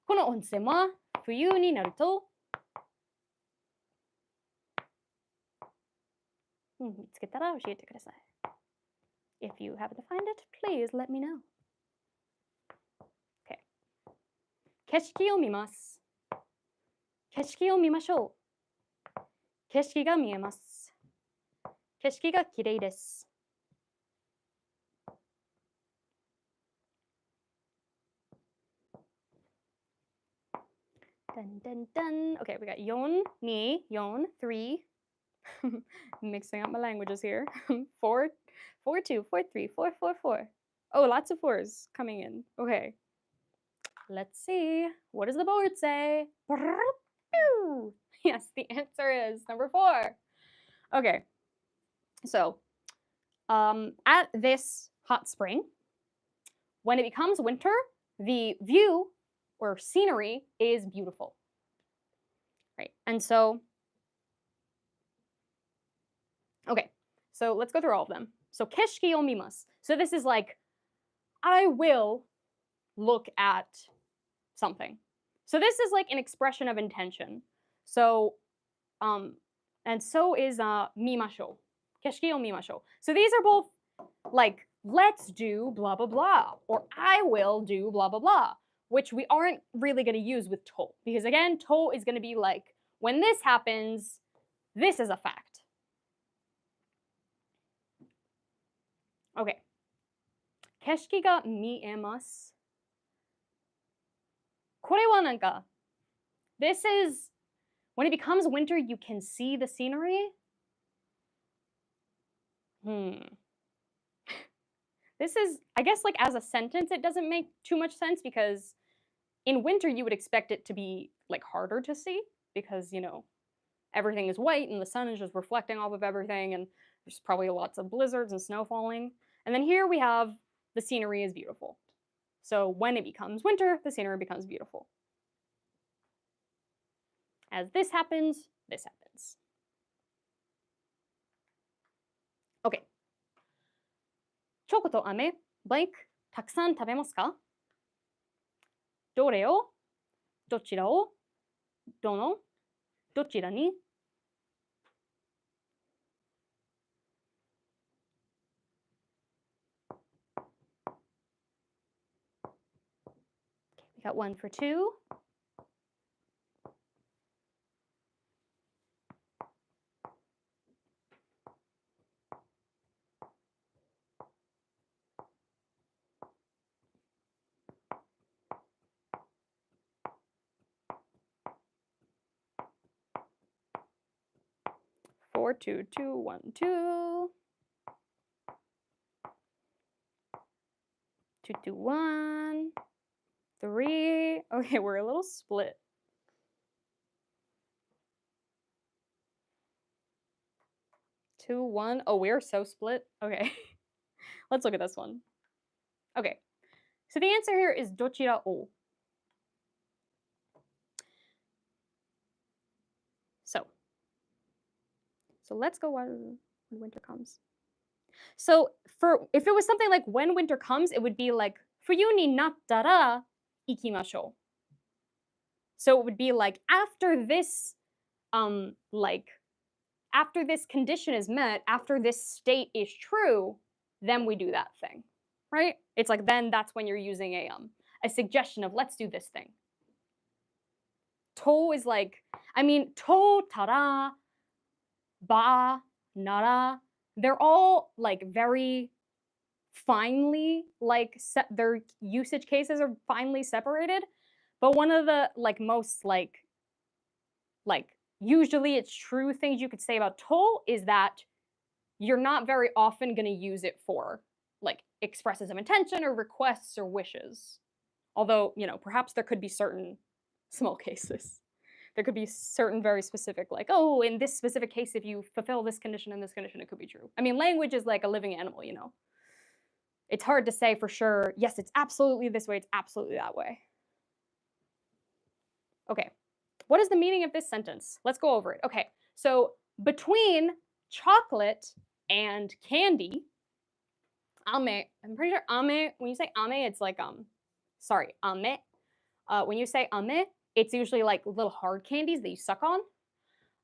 この温泉は冬になると見つけたら教えてください. If you happen to find it, please let me know. Okay. 景色を見ます. 景色を見ましょう. 景色が見えます. 景色がきれいです. Dun, dun, dun. Okay, we got 4, 2, 4, 3. Mixing up my languages here. 4, 4, 2, 4, 3, 4, 4, 4. Oh, lots of 4s coming in. Okay. Let's see. What does the board say? Yes, the answer is number 4. Okay. So, at this hot spring, when it becomes winter, the view or scenery is beautiful. Right? And so, okay, so let's go through all of them. So, 景色を見ます. So this is like, I will look at something. So this is like an expression of intention. So, and so is 見ましょう. 景色を見ましょう. So these are both like, let's do blah, blah, blah, or I will do blah, blah, blah, which we aren't really going to use with to, because again, to is going to be like, when this happens, this is a fact. Okay. 景色が見えます. これはなんか, this is, when it becomes winter, you can see the scenery. This is, I guess, like as a sentence, it doesn't make too much sense because in winter, you would expect it to be like harder to see because, you know, everything is white and the sun is just reflecting off of everything and there's probably lots of blizzards and snow falling. And then here we have the scenery is beautiful. So when it becomes winter, the scenery becomes beautiful. As this happens, this happens. Okay. チョコと飴 blank たくさん食べますか? どれをどちらをどのどちらに We got one for two. Four, two, two, one, two. Two, two, one. Three. Okay, we're a little split. Two, one. Oh, we're so split. Okay. Let's look at this one. Okay. So the answer here is どちらを. So let's go when winter comes. So if it was something like when winter comes, it would be like 冬になったら行きましょう. So it would be like after this after this condition is met, after this state is true, then we do that thing. Right? It's like then that's when you're using a suggestion of let's do this thing. To is like, I mean, to, tara, ba, nara, they're all like very finely, like their usage cases are finely separated. But one of the like most like usually it's true things you could say about to is that you're not very often going to use it for like expresses of intention or requests or wishes. Although, you know, perhaps there could be certain small cases. There could be certain very specific, like, oh, in this specific case, if you fulfill this condition and this condition, it could be true. I mean, language is like a living animal, you know. It's hard to say for sure, yes, it's absolutely this way, it's absolutely that way. Okay, what is the meaning of this sentence? Let's go over it. Okay, so between chocolate and candy, ame, I'm pretty sure ame, when you say ame, it's like, sorry, ame. When you say ame, it's usually like little hard candies that you suck on.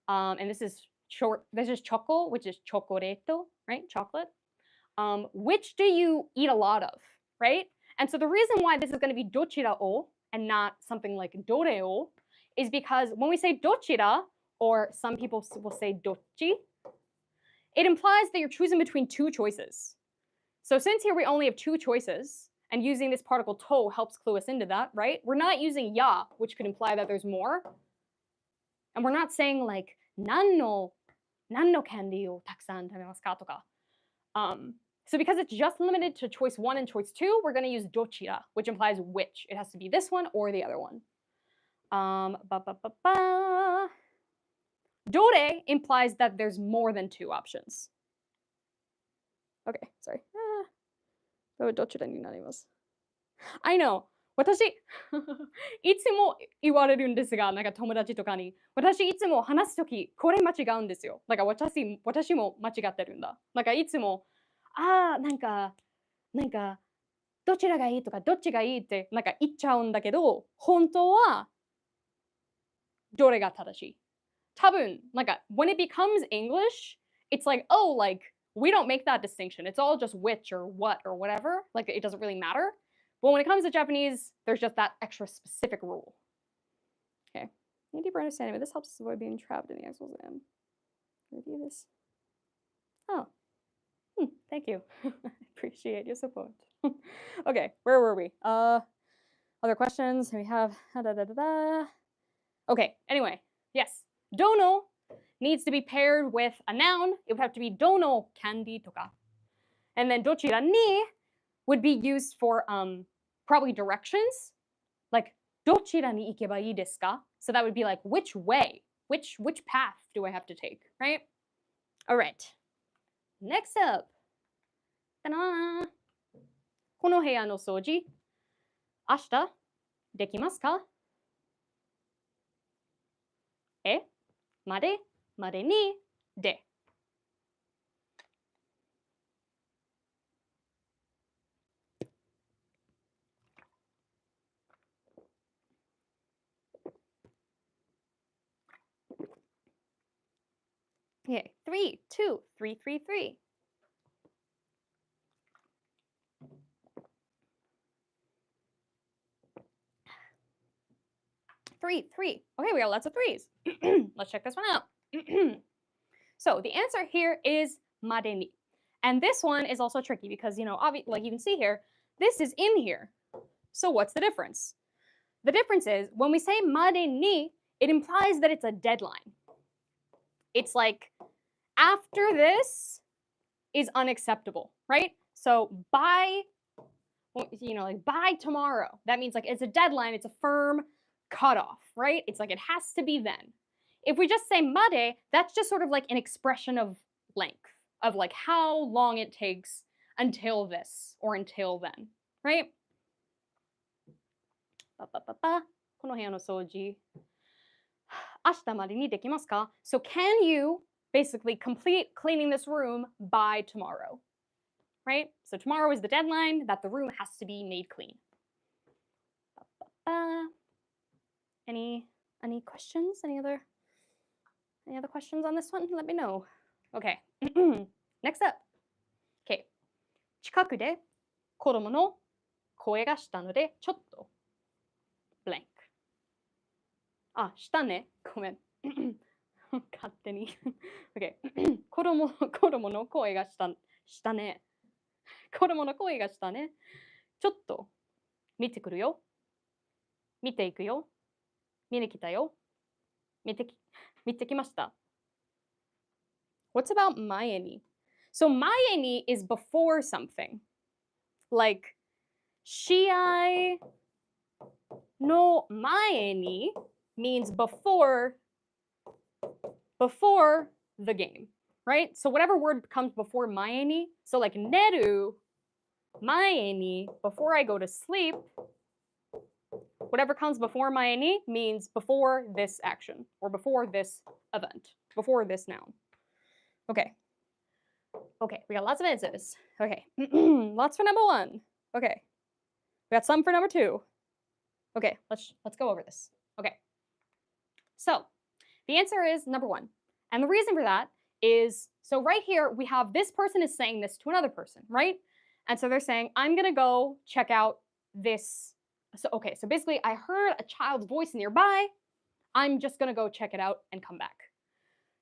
And this is choco, which is chocoreto, right? Chocolate. Which do you eat a lot of, right? And so the reason why this is going to be dochira o and not something like dore o is because when we say dochira, or some people will say dochi, it implies that you're choosing between two choices. So since here we only have two choices, and using this particle to helps clue us into that, right? We're not using ya, which could imply that there's more. And we're not saying like, nanno candy o takusan tabemasu ka toka. So because it's just limited to choice 1 and choice 2, we're going to use dochira, which implies which. It has to be this one or the other one. Dore implies that there's more than two options. Okay, sorry. どちらになります? I know. 私、いつも言われるんですが、なんか友達とかに、私いつも話すとき、これ間違うんですよ。なんか私も間違ってるんだ。なんかいつも、なんか、どちらがいいとか、どっちがいいってなんか言っちゃうんだけど、本当はどれが正しい多分、なんか、when it becomes English, it's like, oh, like, we don't make that distinction. It's all just which or what or whatever. Like, it doesn't really matter. But when it comes to Japanese, there's just that extra specific rule. Okay. Need deeper understanding, but this helps us avoid being trapped in the Excel's M. Review this. Oh. Thank you. I appreciate your support. Okay, where were we? Other questions? We have Okay, anyway, yes. Dono needs to be paired with a noun. It would have to be dono candy toka. And then dochira ni would be used for probably directions. Like dochira ni ikeba ii desu ka? So that would be like which way? Which path do I have to take, right? All right. Next up. Ta-da! この部屋の掃除、明日できますか？までにで。Okay, 3, 2, 3, 3, 3. 3, 3. Okay, we got lots of threes. Let's check this one out. So the answer here is made ni. And this one is also tricky because, like you can see here, this is in here. So what's the difference? The difference is when we say made ni, it implies that it's a deadline. It's like after this is unacceptable, right? So by tomorrow, that means like it's a deadline, it's a firm cutoff, right? It's like it has to be then. If we just say made, that's just sort of like an expression of length, of like how long it takes until this or until then, right? この部屋の掃除、明日までにできますか? So can you basically complete cleaning this room by tomorrow? Right? So tomorrow is the deadline that the room has to be made clean. Any questions? Any other questions on this one? Let me know. Okay. Next up. Okay. 近くで子供の声がしたのでちょっと blank. したね。ごめん。勝手に。Okay. 子供の声がしたね。子供の声がしたね。ちょっと見てくるよ。見ていくよ。見に来たよ。見てきました。What's about 前に? So 前に is before something. Like 試合の前に means before the game, right? So whatever word comes before 前に, so like 寝る前に before I go to sleep, whatever comes before 前に means before this action or before this event, before this noun. Okay, we got lots of answers. Okay, lots for number 1. Okay, we got some for number 2. Okay, let's go over this. Okay, so the answer is number 1. And the reason for that is, so right here we have this person is saying this to another person, right? And so they're saying, I'm going to go check out this. So basically I heard a child's voice nearby. I'm just going to go check it out and come back.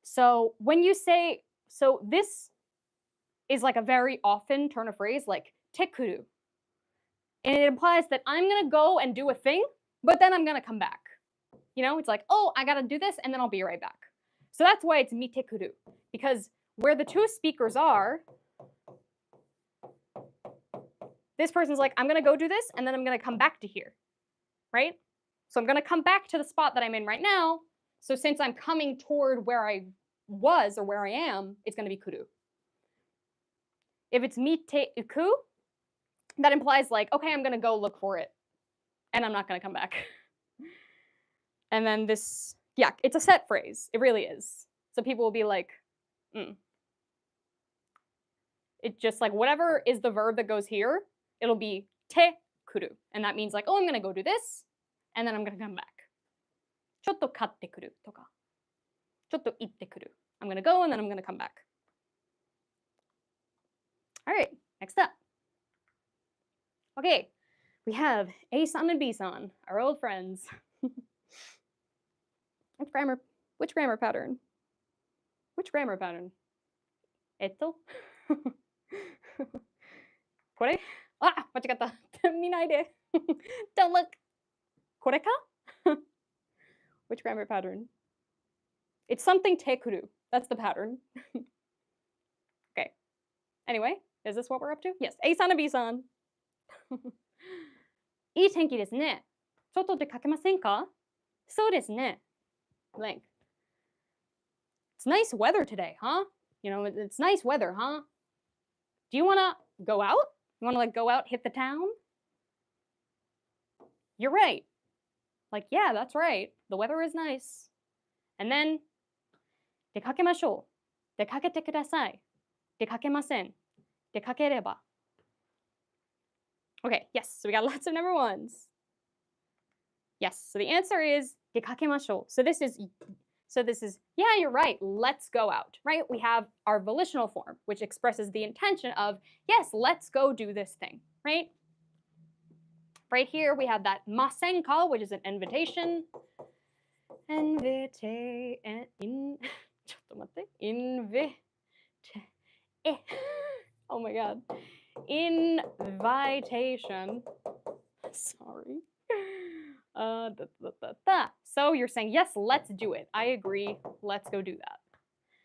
So when you say, so this is like a very often turn of phrase, like tekuru. And it implies that I'm going to go and do a thing, but then I'm going to come back. It's like, oh, I got to do this and then I'll be right back. So that's why it's mitekuru, because where the two speakers are, this person's like, I'm going to go do this and then I'm going to come back to here, right? So I'm going to come back to the spot that I'm in right now. So since I'm coming toward where I was or where I am, it's going to be kuru. If it's miteiku, that implies like, okay, I'm gonna go look for it and I'm not gonna come back. And then this, yeah, it's a set phrase. It really is. So people will be like, It's just like whatever is the verb that goes here, it'll be te kuru. And that means like, oh, I'm gonna go do this, and then I'm gonna come back. ちょっと買ってくるとか、ちょっと行ってくる. I'm gonna go and then I'm gonna come back. All right, next up. Okay, we have A-san and B-san, our old friends. Which grammar pattern? Which grammar pattern? これ? あ、間違った。見ないで。Don't look. これか? Which grammar pattern? It's something tekuru. That's the pattern. Okay. Anyway, is this what we're up to? Yes. A-san and B-san. いい天気ですね。外出かけませんか? そうですね。Blank. It's nice weather today, huh? You know, it's nice weather, huh? Do you want to go out? You want to like go out, hit the town? You're right. Like, yeah, that's right. The weather is nice. And then, 出かけましょう。出かけてください。出かけません。出かければ。Okay, yes, so we got lots of number ones. Yes, so the answer is 出かけましょう. So this is, yeah, you're right, let's go out, right? We have our volitional form, which expresses the intention of, yes, let's go do this thing, right? Right here, we have that ませんか, which is an invitation. Oh my god. Invitation. Sorry. So you're saying, yes, let's do it. I agree. Let's go do that.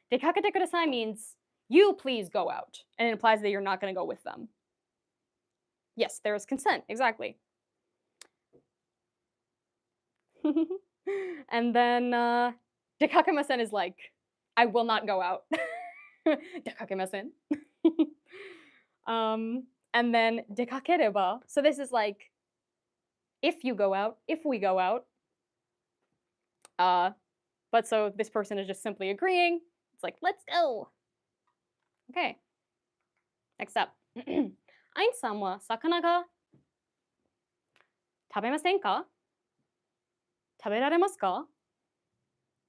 出かけてください means you please go out. And it implies that you're not going to go with them. Yes, there is consent. Exactly. And then 出かけません is like, I will not go out. 出かけません. And then 出かければ. So this is like, if you go out, if we go out. But so this person is just simply agreeing. It's like, let's go. Okay. Next up. アインさんは魚が食べませんか? 食べられますか?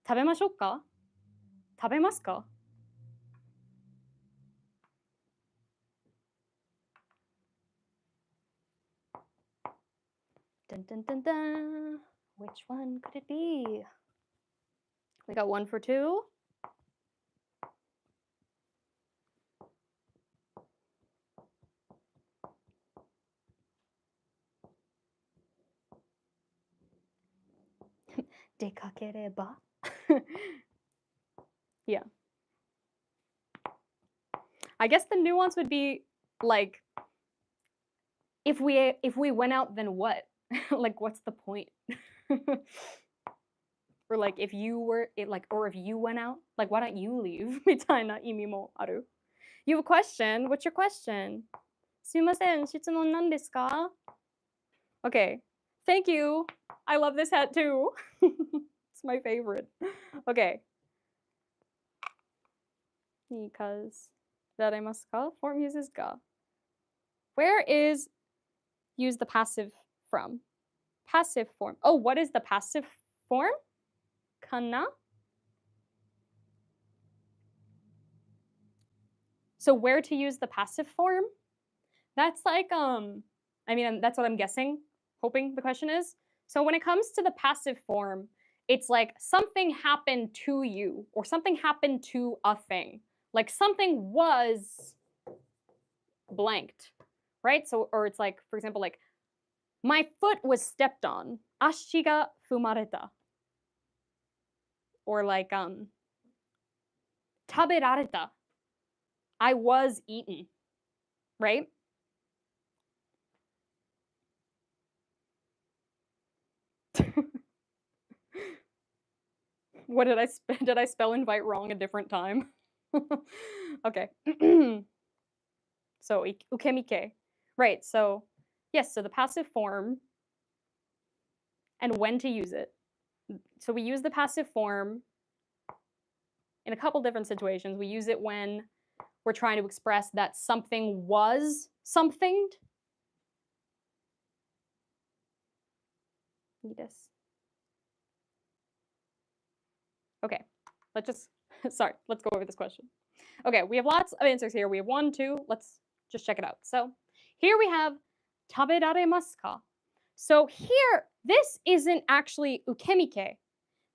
食べましょうか? 食べますか? Dun, dun, dun, dun. Which one could it be? We got 1 for 2. Dekakereba. Yeah. I guess the nuance would be like, if we went out, then what? Like, what's the point? Or like, if you were or if you went out, like, why don't you leave? みたいな意味もある. You have a question? What's your question? すいません、質問なんですか? Okay. Thank you. I love this hat too. It's my favorite. Okay. because られますか? Form uses が. Where is use the passive from? Passive form. Oh, what is the passive form? かな? So where to use the passive form? That's like, I mean, that's what I'm guessing, hoping the question is. So when it comes to the passive form, it's like something happened to you or something happened to a thing. Like something was blanked, right? So, or it's like, for example, like, my foot was stepped on. 足が踏まれた. Or like, 食べられた. I was eaten, right? What did I spell invite wrong a different time? Okay. So ukemike, Right, so yes, so the passive form and when to use it. So we use the passive form in a couple different situations. We use it when we're trying to express that something was somethinged. Okay, let's just, sorry, let's go over this question. Okay, we have lots of answers here. We have 1, 2, let's just check it out. So here we have 食べられますか? So here, this isn't actually ukemike.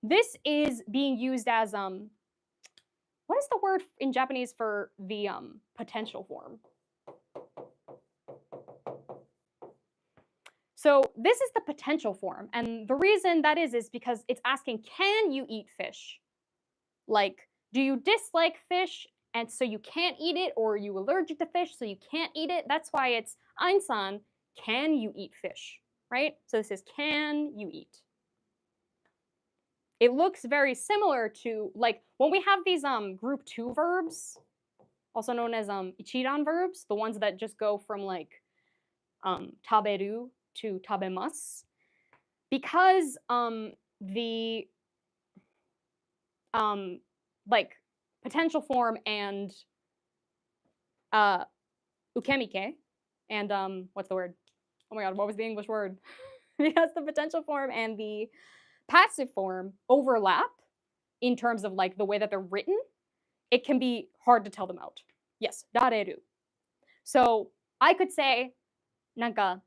This is being used as, what is the word in Japanese for the potential form? So this is the potential form, and the reason that is because it's asking, can you eat fish? Like, do you dislike fish and so you can't eat it, or are you allergic to fish so you can't eat it? That's why it's Einsan, can you eat fish, right? So this is can you eat. It looks very similar to, like, when we have these group 2 verbs, also known as ichiran verbs, the ones that just go from like taberu to tabemasu, because the like potential form and ukemike and what's the word? Oh my god, what was the English word? Because the potential form and the passive form overlap in terms of like the way that they're written, it can be hard to tell them out. Yes, dareru. So I could say, なんか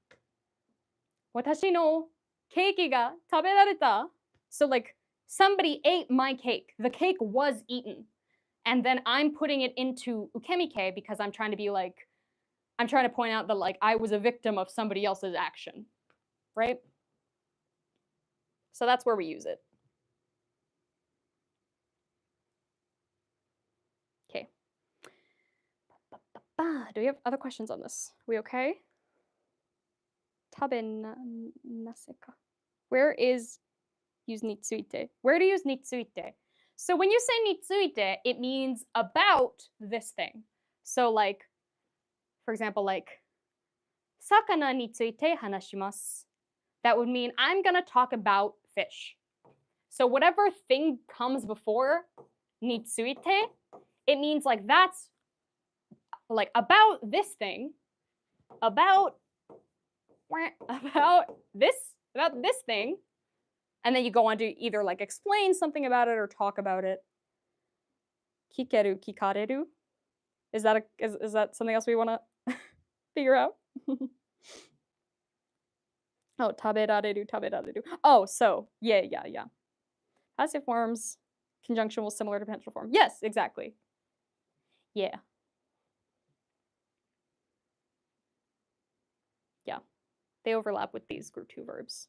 私のケーキが食べられた? So like somebody ate my cake. The cake was eaten. And then I'm putting it into ukemike because I'm trying to be like, I'm trying to point out that like I was a victim of somebody else's action, right? So that's where we use it. Okay. Do we have other questions on this? We okay? Tabenaseka. Where is use nitsuite? Where to use nitsuite? So when you say nitsuite, it means about this thing. So like, for example, like, sakana ni tsuite hanashimasu. That would mean I'm gonna talk about fish. So whatever thing comes before nitsuite, it means like that's like about this thing, about this thing, and then you go on to either like explain something about it or talk about it. Kikeru, kikareru. Is that something else we want to figure out? Oh, taberareru. Oh, so yeah. Passive forms, conjunction will similar to potential form. Yes, exactly. Yeah. Yeah. They overlap with these group 2 verbs.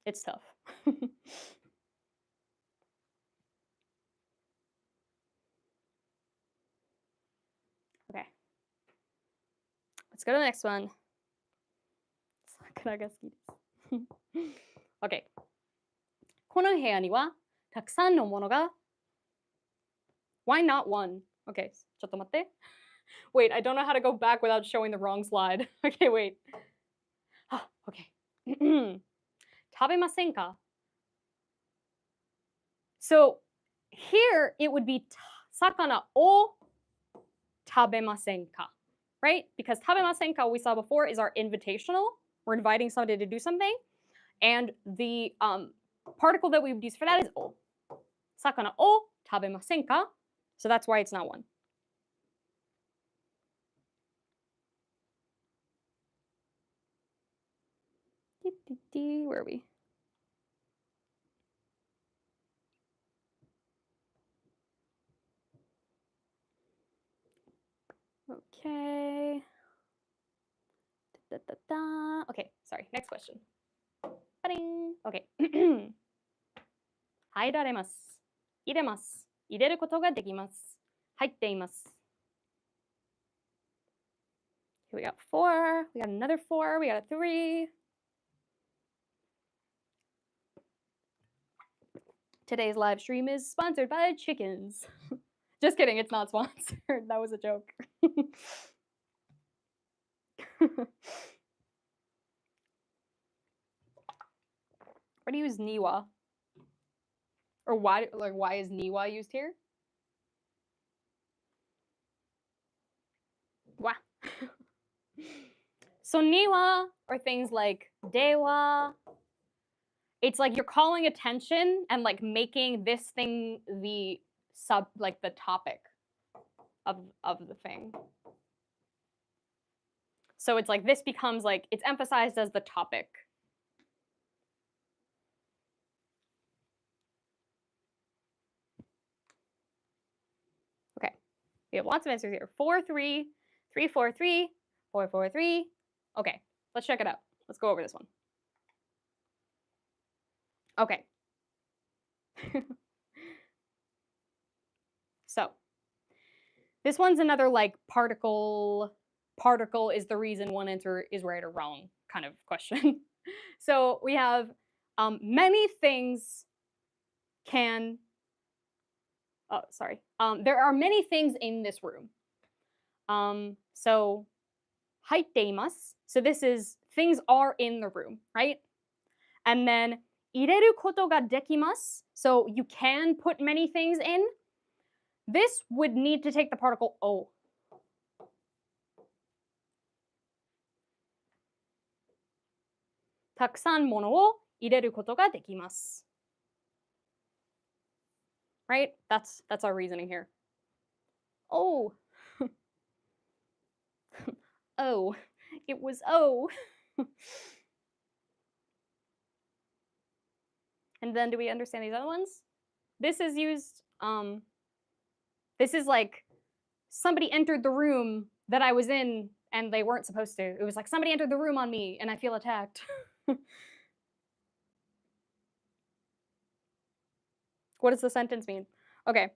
It's tough. Okay. Let's go to the next one. Okay. この部屋にはたくさんのものが Why not one? Okay, ちょっと待って. Wait, I don't know how to go back without showing the wrong slide. Okay, wait. Okay. 食べませんか? So here it would be sakana o tabemasenka, right? Because tabemasenka we saw before is our invitational. We're inviting somebody to do something. And the particle that we would use for that is o. Sakana o tabemasenka. So that's why it's not one. Where are we? Okay. Okay, sorry, next question. Okay. 入られます。入れます。入れることができます。入っています。Here we got 4, we got another 4, we got a 3. Today's live stream is sponsored by chickens. Just kidding, it's not sponsored. That was a joke. Why do you use niwa? Or why is niwa used here? Wa. So niwa are things like dewa. It's like you're calling attention and like making this thing the the topic of the thing. So it's like this becomes like it's emphasized as the topic. Okay, we have lots of answers here. 4, 3, 3, 4, 3, 4, 4, 3. Okay, let's check it out. Let's go over this one. Okay. So this one's another like particle is the reason one answer is right or wrong kind of question. So we have many things can there are many things in this room. So 入っています. So this is things are in the room, right? And then 入れることができます. So you can put many things in. This would need to take the particle o. "たくさんものを入れることができます." Right? That's our reasoning here. Oh. Oh. It was O. And then do we understand these other ones? This is used, this is like somebody entered the room that I was in and they weren't supposed to. It was like somebody entered the room on me and I feel attacked. What does the sentence mean? Okay.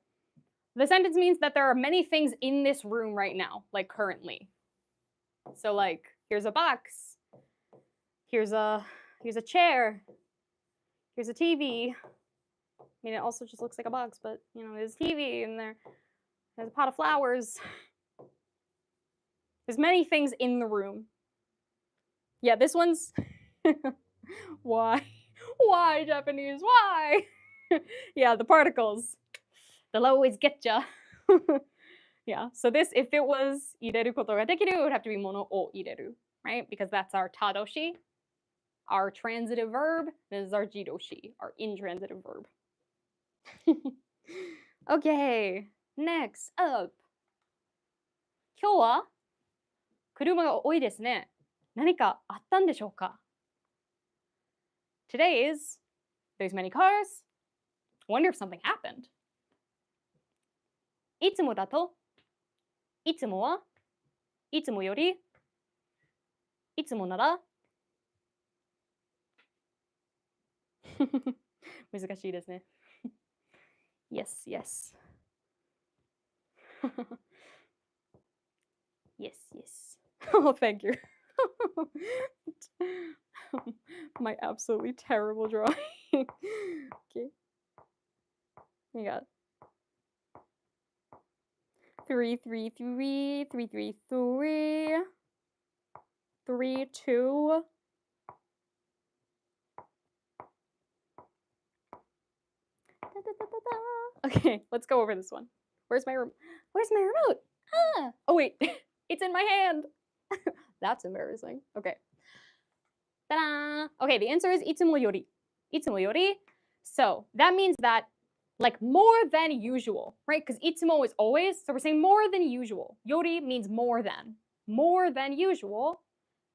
The sentence means that there are many things in this room right now, like currently. So like, here's a box. Here's a chair. Here's a TV. I mean, it also just looks like a box, but you know, there's a TV and there's a pot of flowers. There's many things in the room. Yeah, this one's why? Why, Japanese? Why? Yeah, the particles. They'll always get ya. Yeah, so this, if it was 入れることができる, it would have to be ものを入れる, right? Because that's our tadoshi, our transitive verb. This is our jidoshi, our intransitive verb. Okay, next up. 今日は車が多いですね。何かあったんでしょうか? Today is there's many cars. Wonder if something happened. いつもだと、いつもは、いつもより、いつもなら。難しいですね。Yes, yes. Yes, yes. Oh, thank you. My absolutely terrible drawing. Okay. We got 3, 3, 3, 3, 3, 3, 3, 2. Okay, let's go over this one. Where's my remote? Ah! Oh wait, it's in my hand. That's embarrassing. Okay. Ta-da! Okay, the answer is いつもより. いつもより. So that means that like more than usual, right? Because いつも is always, so we're saying more than usual. Yori means more than. More than usual.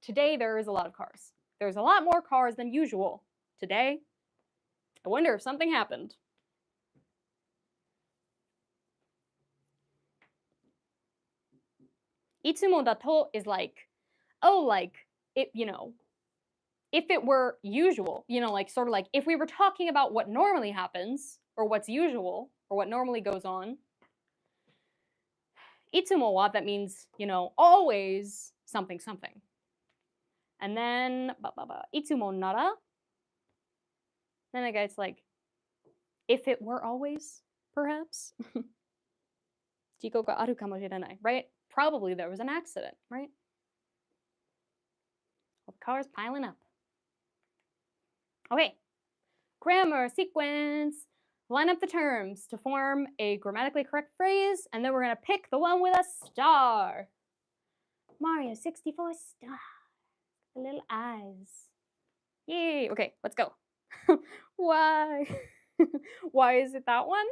Today there is a lot of cars. There's a lot more cars than usual today. I wonder if something happened. Itsumo dato is like, oh, like, it, you know, if it were usual, you know, like sort of like if we were talking about what normally happens or what's usual or what normally goes on. Itsumo wa, that means, you know, always something, something. And then, itsumo nara, then I guess like, if it were always, perhaps. Jiko ga aru kamoshirenai, right? Probably there was an accident, right? cars piling up. Okay, grammar sequence. Line up the terms to form a grammatically correct phrase, and then we're going to pick the one with a star. Mario 64 star. The little eyes. Yay. Okay, let's go. Why? Why is it that one?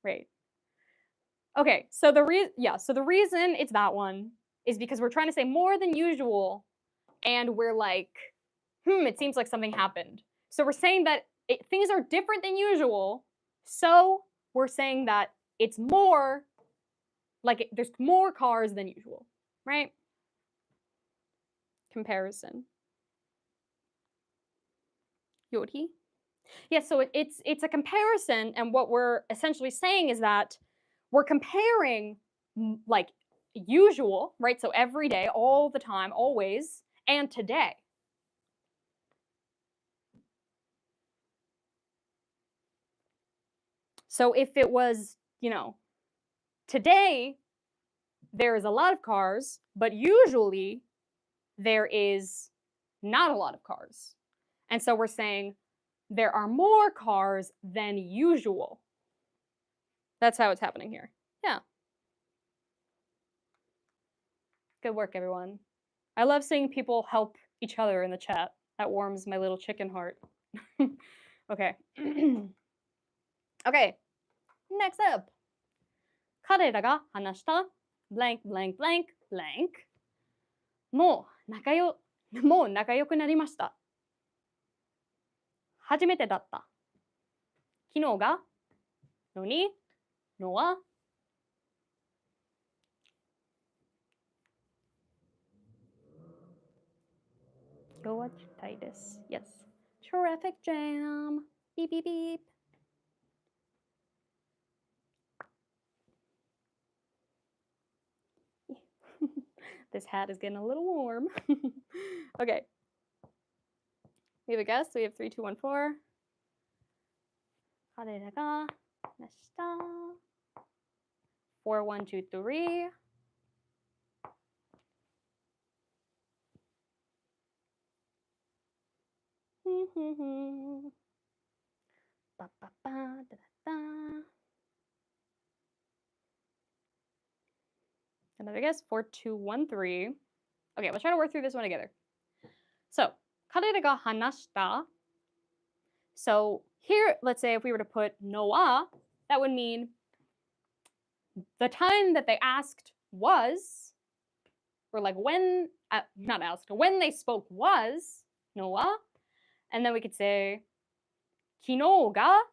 Right. Okay, so the reason it's that one is because we're trying to say more than usual, and we're like, it seems like something happened. So we're saying that things are different than usual, so we're saying that it's more, like there's more cars than usual, right? Comparison. Yori? Yeah, so it's a comparison, and what we're essentially saying is that we're comparing like usual, right? So every day, all the time, always, and today. So if it was, today there is a lot of cars, but usually there is not a lot of cars. And so we're saying there are more cars than usual. That's how it's happening here. Yeah. Good work, everyone. I love seeing people help each other in the chat. That warms my little chicken heart. Okay. Okay. Next up. 彼らが話した blank blank blank blank もう仲良くなりました。初めてだった。昨日がのにのは今日は痛いです。Yes. Traffic jam. Beep beep beep. This hat is getting a little warm. Okay. We have a guess. We have 3, 2, 1, 4. 彼らが話した。4, 1, 2, 3. Ba, ba, ba, da, da, da. Another guess, 4, 2, 1, 3. Okay, let's try to work through this one together. So, 彼らが話した. So here, let's say if we were to put no wa, that would mean the time that they asked was, or like when, not asked, when they spoke was no wa. And then we could say 昨日が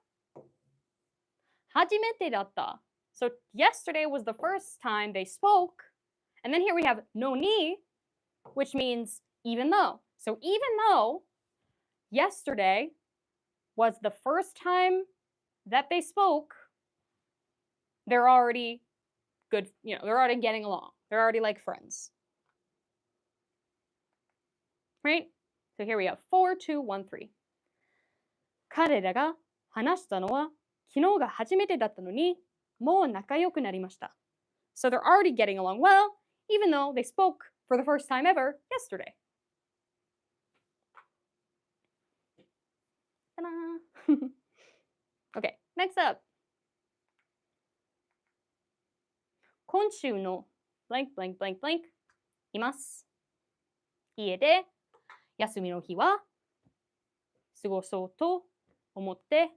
初めてだった. So yesterday was the first time they spoke. And then here we have no ni, which means even though. So even though yesterday was the first time that they spoke, they're already good, they're already getting along. They're already like friends. Right? So here we have 4, 2, 1, 3. 彼らが話したのは昨日が初めてだったのに、もう仲良くなりました。So they're already getting along well, even though they spoke for the first time ever yesterday. Ta-da! Okay, next up. 今週の blank blank blank blank います。家で休みの日は過ごそうと思って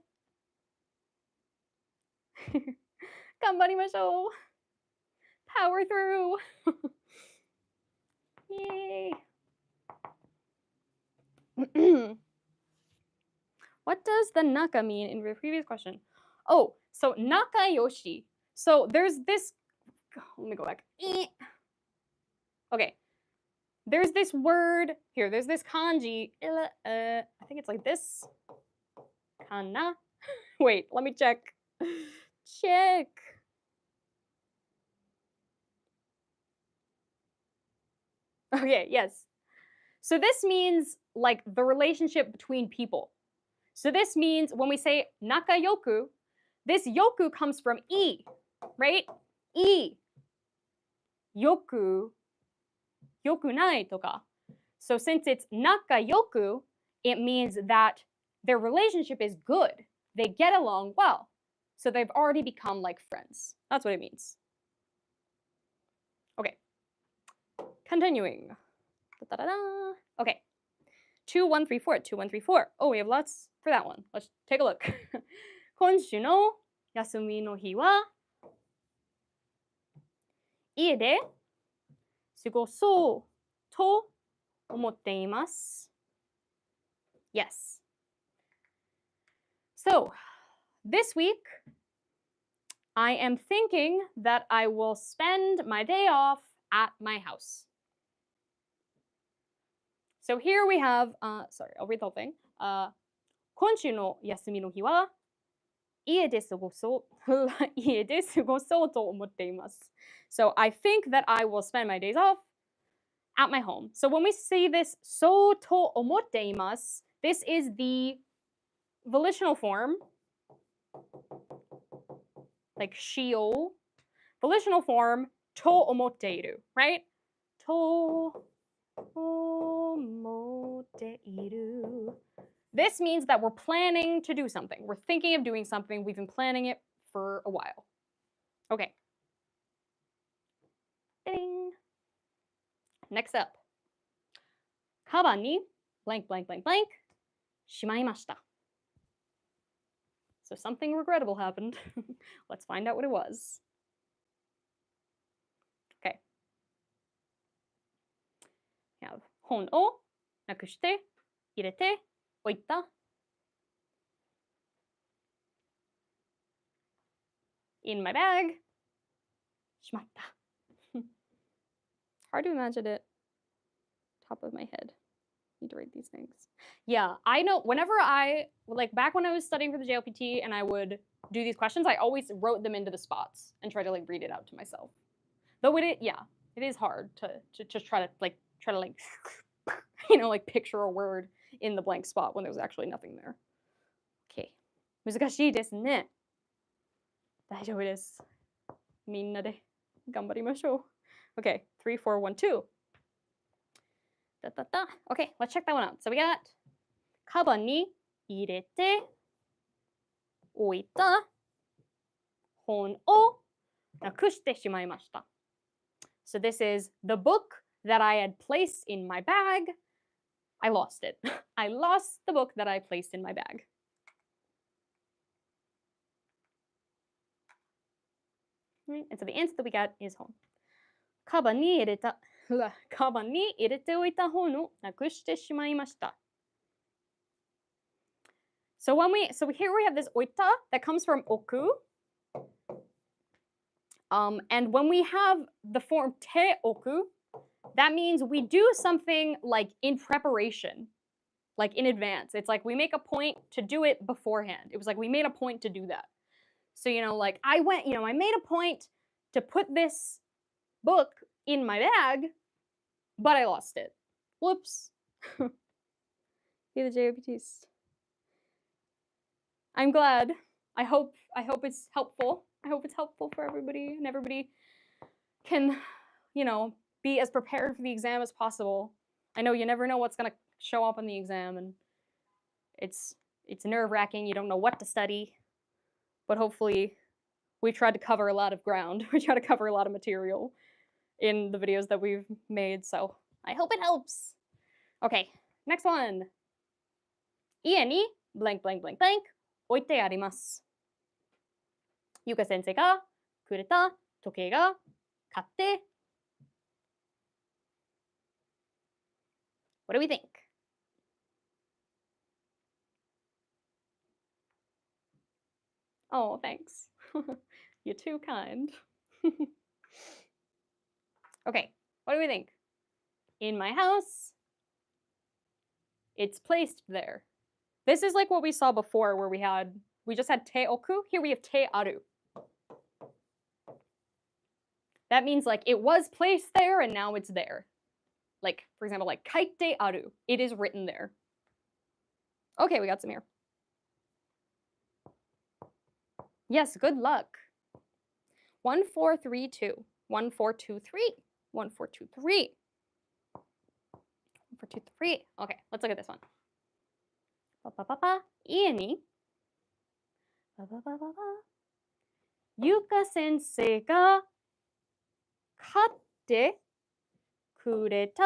頑張りましょう。Power through. Yay. What does the naka mean in the previous question? Oh, so nakayoshi. So there's this, let me go back. Okay. There's this word here. There's this kanji. I think it's like this. Kana. Wait, let me check. Check. Okay, yes. So this means like the relationship between people. So this means when we say nakayoku, this yoku comes from I, right? I. Yoku. Yokunai toka. So since it's nakayoku, it means that their relationship is good. They get along well. So they've already become like friends. That's what it means. Okay. Continuing. Da-da-da-da. Okay. 2134, 2134. Oh, we have lots for that one. Let's take a look. 今週の休みの日は家で過ごそうと思っています。Yes. So, this week, I am thinking that I will spend my day off at my house. So here we have, sorry, I'll read the whole thing. 今週の休みの日は家で過ごそうと思っています。So I think that I will spend my days off at my home. So when we see this そうと思っています, this is the volitional form, like しよう. Volitional form と思っている, right? と思っている. This means that we're planning to do something. We're thinking of doing something. We've been planning it for a while. Okay. Ding. Next up. カバンに blank blank blank blank しまいました. So something regrettable happened. Let's find out what it was. Okay. We have 本をなくして入れて置いた in my bag しまった Hard to imagine it top of my head. Need to read these things. Yeah, I know whenever like back when I was studying for the JLPT and I would do these questions, I always wrote them into the spots and try to like read it out to myself. Though it is hard to just try to you know, like picture a word in the blank spot when there's actually nothing there. Okay. 難しいですね。大丈夫です。みんなで頑張りましょう。Okay, 3, 4, 1, 2. Okay, let's check that one out. So we got カバンに入れて置いた本をなくしてしまいました。So this is the book that I had placed in my bag. I lost it. I lost the book that I placed in my bag. Right? And so the answer that we got is 本。カバンに入れておいた本をなくしてしまいました。So here we have this 置いた that comes from 置く. And when we have the form て置く, that means we do something like in preparation, like in advance. It's like we make a point to do it beforehand. It was like we made a point to do that. So, you know, like I made a point to put this book in my bag, but I lost it. Whoops. Hey, the JLPTs. I'm glad. I hope it's helpful. I hope it's helpful for everybody and everybody can, you know, be as prepared for the exam as possible. I know you never know what's going to show up on the exam and it's nerve-wracking. You don't know what to study. But hopefully we tried to cover a lot of ground. We tried to cover a lot of material in the videos that we've made. So I hope it helps. Okay, next one. 家に blank blank blank blank 置いてあります。ゆか先生がくれた時計が買って What do we think? Oh, thanks. You're too kind. Okay, what do we think? In my house, it's placed there. This is like what we saw before where we just had te oku. Here we have te aru. That means like it was placed there and now it's there. Like, for example, like kaite aru. It is written there. Okay, we got some here. Yes, good luck. 1432. 1423. 1423. 4, 2, 3. Okay, let's look at this one. 家にゆか先生が買ってくれた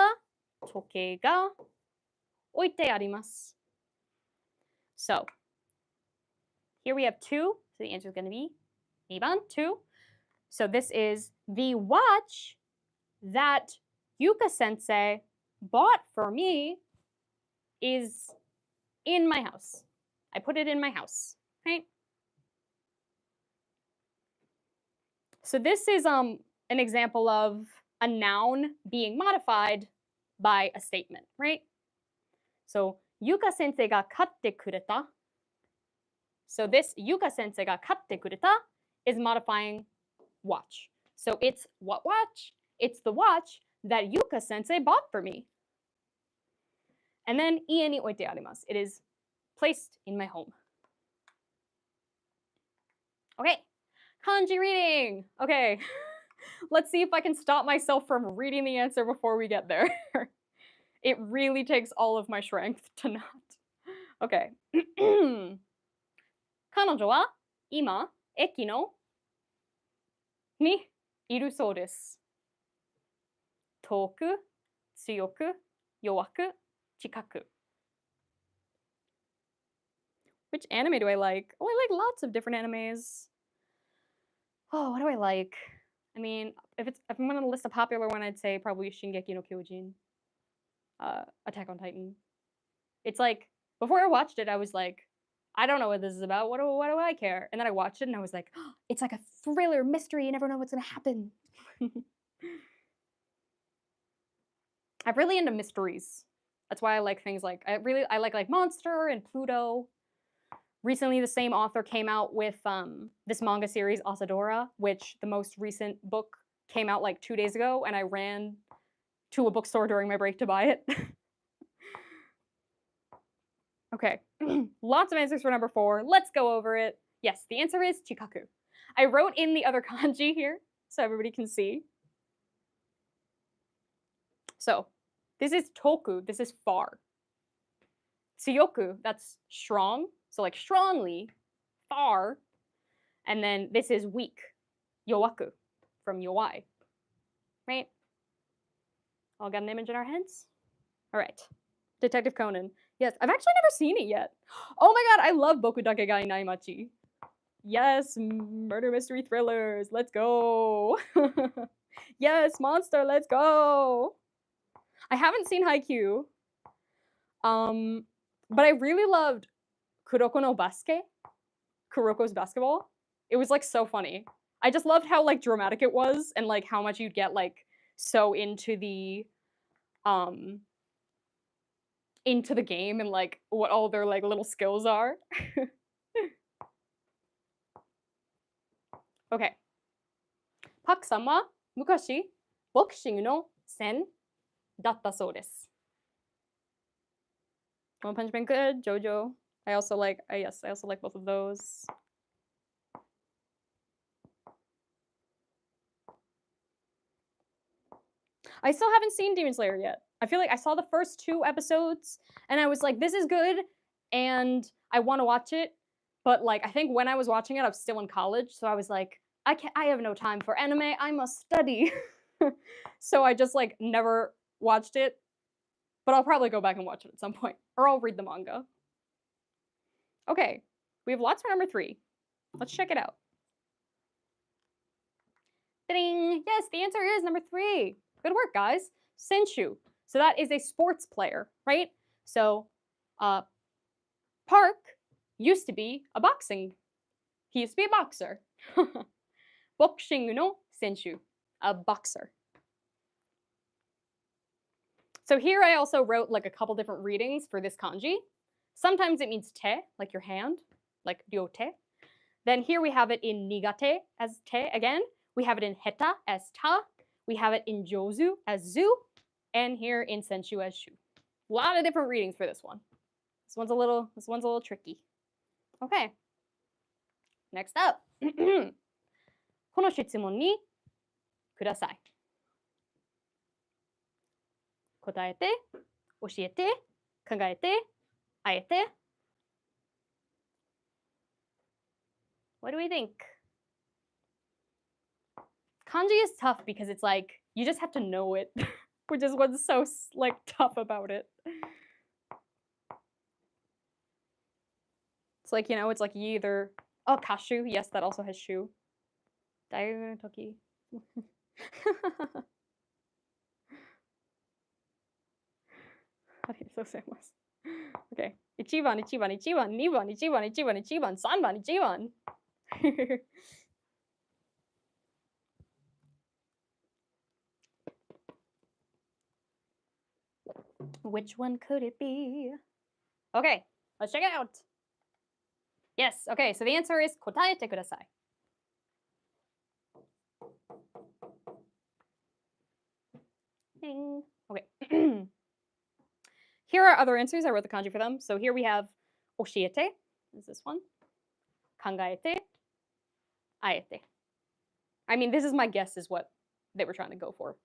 時計が置いてあります。So, here we have 2. So the answer is going to be 2番 2. So this is the watch that Yuka sensei bought for me is in my house. I put it in my house, right? So this is an example of a noun being modified by a statement, right? So Yuka sensei ga katte kureta. So this Yuka sensei ga katte kureta is modifying watch. So it's what watch? It's the watch that Yuka sensei bought for me. And then ie ni oite arimasu. It is placed in my home. Okay, kanji reading. Okay, let's see if I can stop myself from reading the answer before we get there. It really takes all of my strength to not. Okay. 彼女は今駅のにいるそうです。遠く、強く、弱く、近く。Which anime do I like? Oh, I like lots of different animes. Oh, what do I like? I mean, if I'm gonna list a popular one, I'd say probably Shingeki no Kyojin. Attack on Titan. It's like, before I watched it, I was like, I don't know what this is about. What do I care? And then I watched it and I was like, oh, it's like a thriller mystery. You never know what's gonna happen. I'm really into mysteries. That's why I like things like, I like Monster and Pluto. Recently, the same author came out with this manga series, Asadora, which the most recent book came out like 2 days ago, and I ran to a bookstore during my break to buy it. Okay, lots of answers for number 4. Let's go over it. Yes, the answer is chikaku. I wrote in the other kanji here so everybody can see. So, this is toku, this is far. Tsuyoku, that's strong, so like strongly, far. And then this is weak, yowaku, from yowai, right? All got an image in our heads? All right, Detective Conan. Yes, I've actually never seen it yet. Oh my god, I love Boku Dake ga Inai Machi. Yes, murder mystery thrillers, let's go. Yes, Monster, let's go. I haven't seen Haikyuu. But I really loved Kuroko no Basket, Kuroko's basketball. It was like so funny. I just loved how like dramatic it was and like how much you'd get like so into the game and like what all their like little skills are. Okay. Pak-san wa mukashi boxing no sen datta sou desu. One Punch Man good, JoJo. I also like both of those. I still haven't seen Demon Slayer yet. I feel like I saw the first 2 episodes and I was like, this is good and I want to watch it. But like, I think when I was watching it, I was still in college. So I was like, I have no time for anime. I must study. So I just like never watched it. But I'll probably go back and watch it at some point. Or I'll read the manga. Okay, we have lots for number 3. Let's check it out. Ding! Yes, the answer is number 3. Good work, guys. Senshu. So that is a sports player, right? So Park used to be a boxing. He used to be a boxer. Boxing no senshu, a boxer. So here I also wrote like a couple different readings for this kanji. Sometimes it means te, like your hand, like ryote. Then here we have it in nigate as te again. We have it in heta as ta. We have it in jozu as zu. And here in senshu as shu. A lot of different readings for this one. This one's a little tricky. Okay. Next up. この質問にください。答えて教えて、考えて、あえて。What do we think? Kanji is tough because it's like you just have to know it, which is what's so like tough about it. It's like, it's like you either kashu, yes, that also has shu. Dairu no toki. Okay. 1番、1番、1番、2番、1番、1番、1番、3番、1番。Which one could it be? Okay, let's check it out. Yes, okay, so the answer is 答えてください. Ding. Okay. Here are other answers. I wrote the kanji for them. So here we have 教えて is this one. 考えて あえて. I mean, this is my guess is what they were trying to go for.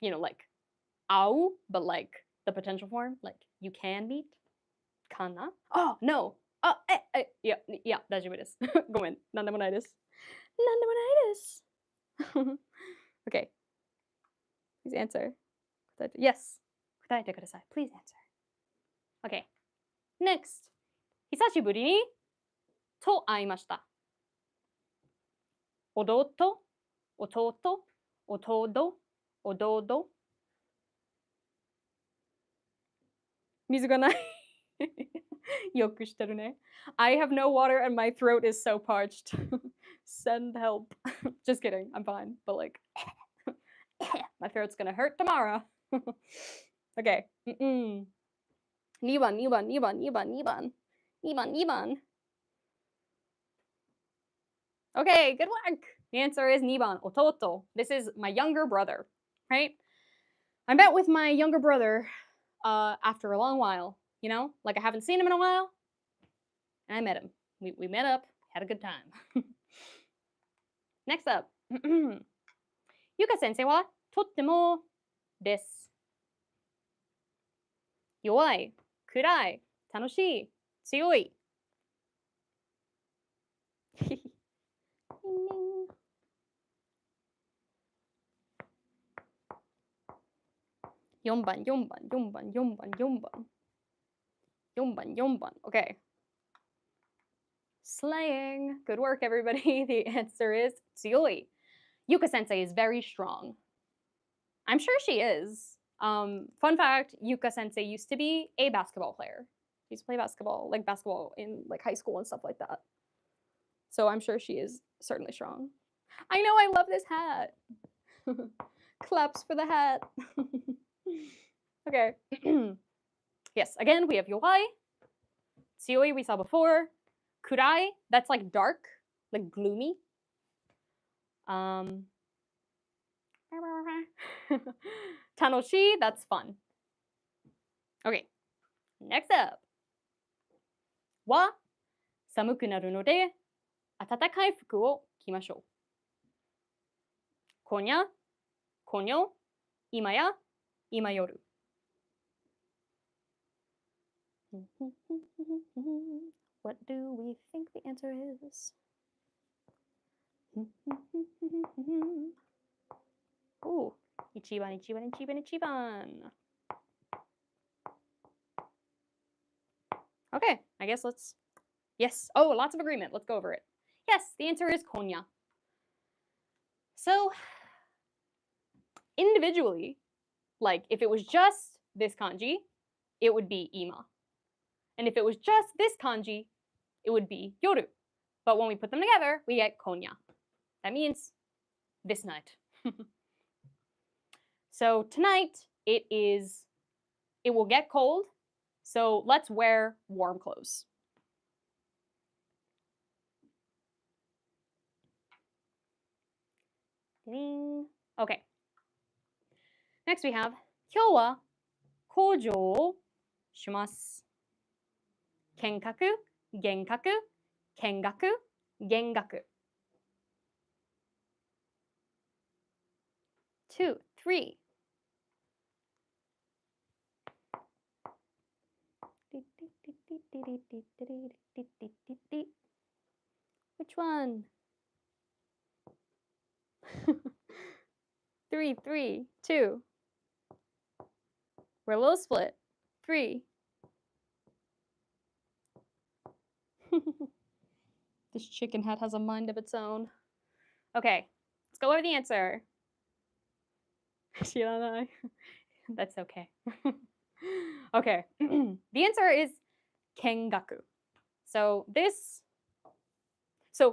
Like 会う, but like the potential form, like you can meet. かな? Oh, no. Yeah, 大丈夫です。ごめん、なんでもないです。なんでもないです。Okay. Please answer. Yes. 答えてください. Please answer. Okay. Next. 久しぶりにと会いました。弟、弟、弟、弟。水がない。よくしてるね。I have no water and my throat is so parched. Send help. Just kidding. I'm fine. But like, my throat's gonna hurt tomorrow. Okay. 2番、2番、2番、2番、2番。2番、2番。Okay, good work. The answer is 2番, ototo. This is my younger brother, right? I met with my younger brother after a long while, like I haven't seen him in a while, and I met him. We met up, had a good time. Next up. ゆか先生はとってもです。弱い、暗い、楽しい、強い。4番、4番、4番、4番、4番。4番、4番。Okay. Slaying. Good work, everybody. The answer is 強い. Yuka sensei is very strong. I'm sure she is. Fun fact, Yuka sensei used to be a basketball player. She used to play basketball in like high school and stuff like that. So I'm sure she is certainly strong. I know, I love this hat. Claps for the hat. Okay. Yes, again, we have Yoai. Tsioi we saw before. Kurai, that's like dark, like gloomy. Tanoshi, that's fun. Okay, next up. Wa, 寒くなるので、暖かい服を着ましょう。今夜、今夜、今や、今夜。What do we think the answer is? Ooh, 1番、1番、1番、1番。Okay, I guess let's... Yes. Oh, lots of agreement. Let's go over it. Yes, the answer is konya. So, individually, like if it was just this kanji, it would be ima. And if it was just this kanji, it would be yoru. But when we put them together, we get konya. That means this night. So tonight, it will get cold. So let's wear warm clothes. Ding. Okay. Next we have 今日は工場をします。見学、見学、見学、見学。2, 3. Which one? 3, 3, 2. We're a little split. 3. This chicken head has a mind of its own. Okay, let's go over the answer. That's okay. Okay, the answer is kengaku. So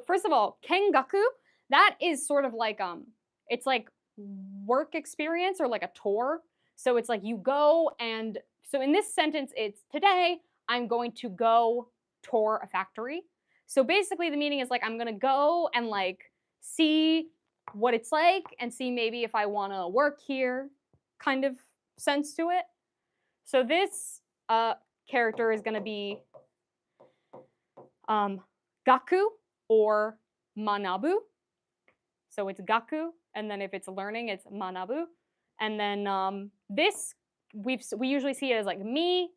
first of all, kengaku, that is sort of like it's like work experience or like a tour. So it's like you go and so in this sentence it's today I'm going to go tour a factory. So basically the meaning is like I'm gonna go and like see what it's like and see maybe if I wanna work here kind of sense to it. So this character is gonna be gaku or manabu. So it's gaku, and then if it's learning, it's manabu. And then this, we usually see it as like mi,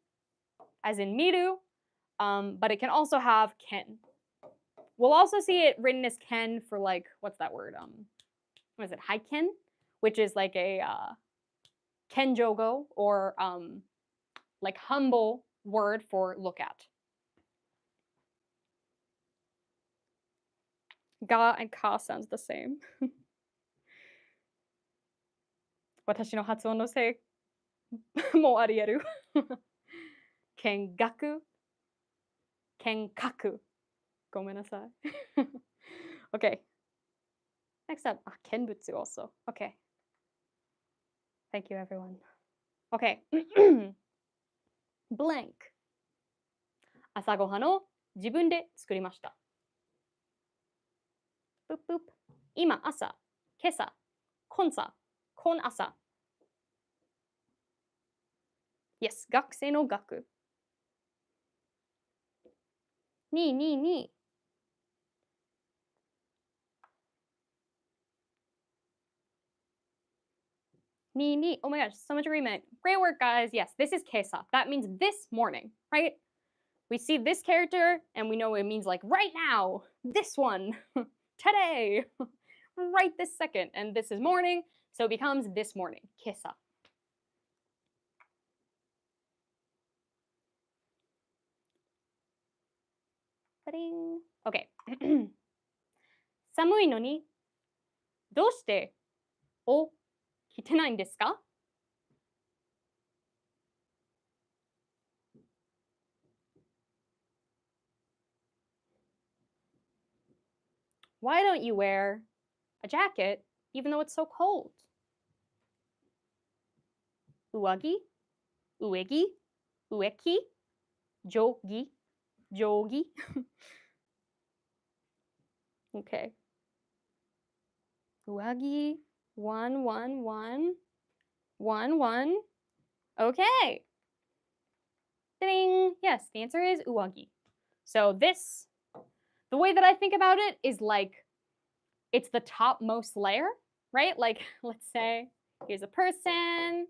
as in miru, but it can also have ken. We'll also see it written as ken for like, what's that word? What is it, haiken? Which is like a kenjogo, or like humble word for look at. Ga and ka sounds the same. 私の発音のせいもあり得る。見学、見学。ごめんなさい。Okay. Next up, 見物 also. Okay. Thank you, everyone. Okay. Blank. 朝ごはんを自分で作りました。プップッ今朝、今朝、今朝。Yes, 学生の学。222。Oh my gosh, so much agreement. Great work, guys. Yes, this is kesa. That means this morning, right? We see this character and we know it means like right now, this one, today, right this second. And this is morning, so it becomes this morning, kesa. Okay. 寒いのにどうしてを着てないんですか? Why don't you wear a jacket even though it's so cold? 上着、上着、上着、上着、上着。Okay. 上着、111、11. Okay. Ding. Yes, the answer is uwagi. So this, the way that I think about it is like it's the topmost layer, right? Like let's say here's a person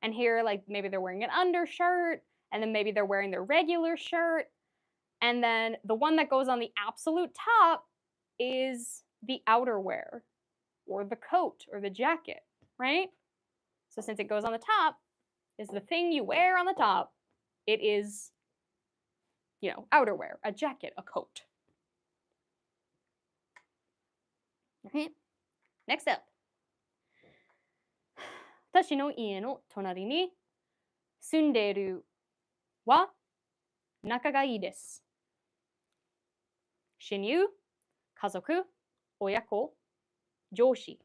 and here like maybe they're wearing an undershirt and then maybe they're wearing their regular shirt. And then the one that goes on the absolute top is the outerwear or the coat or the jacket, right? So since it goes on the top, is the thing you wear on the top, it is, you know, outerwear, a jacket, a coat. Okay, next up. 私の家の隣に住んでいるは仲がいいです。親友、家族、親子、上司。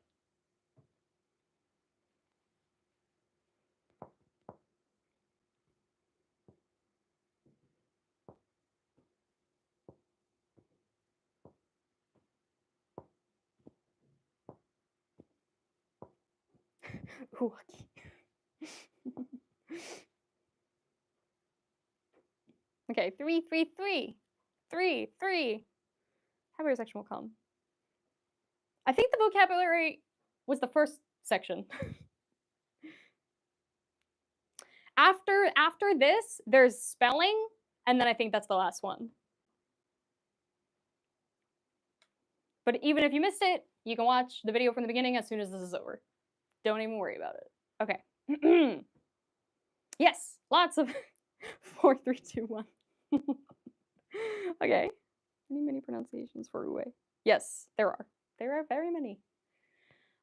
浮気。Okay, 333. 3. Vocabulary section will come. I think the vocabulary was the first section. After this, there's spelling, And then I think that's the last one. But even if you missed it, you can watch the video from the beginning as soon as this is over. Don't even worry about it. Okay. Yes, lots of 4, 3, 2, 1. Okay. Many pronunciations for ue. Yes, there are. There are very many.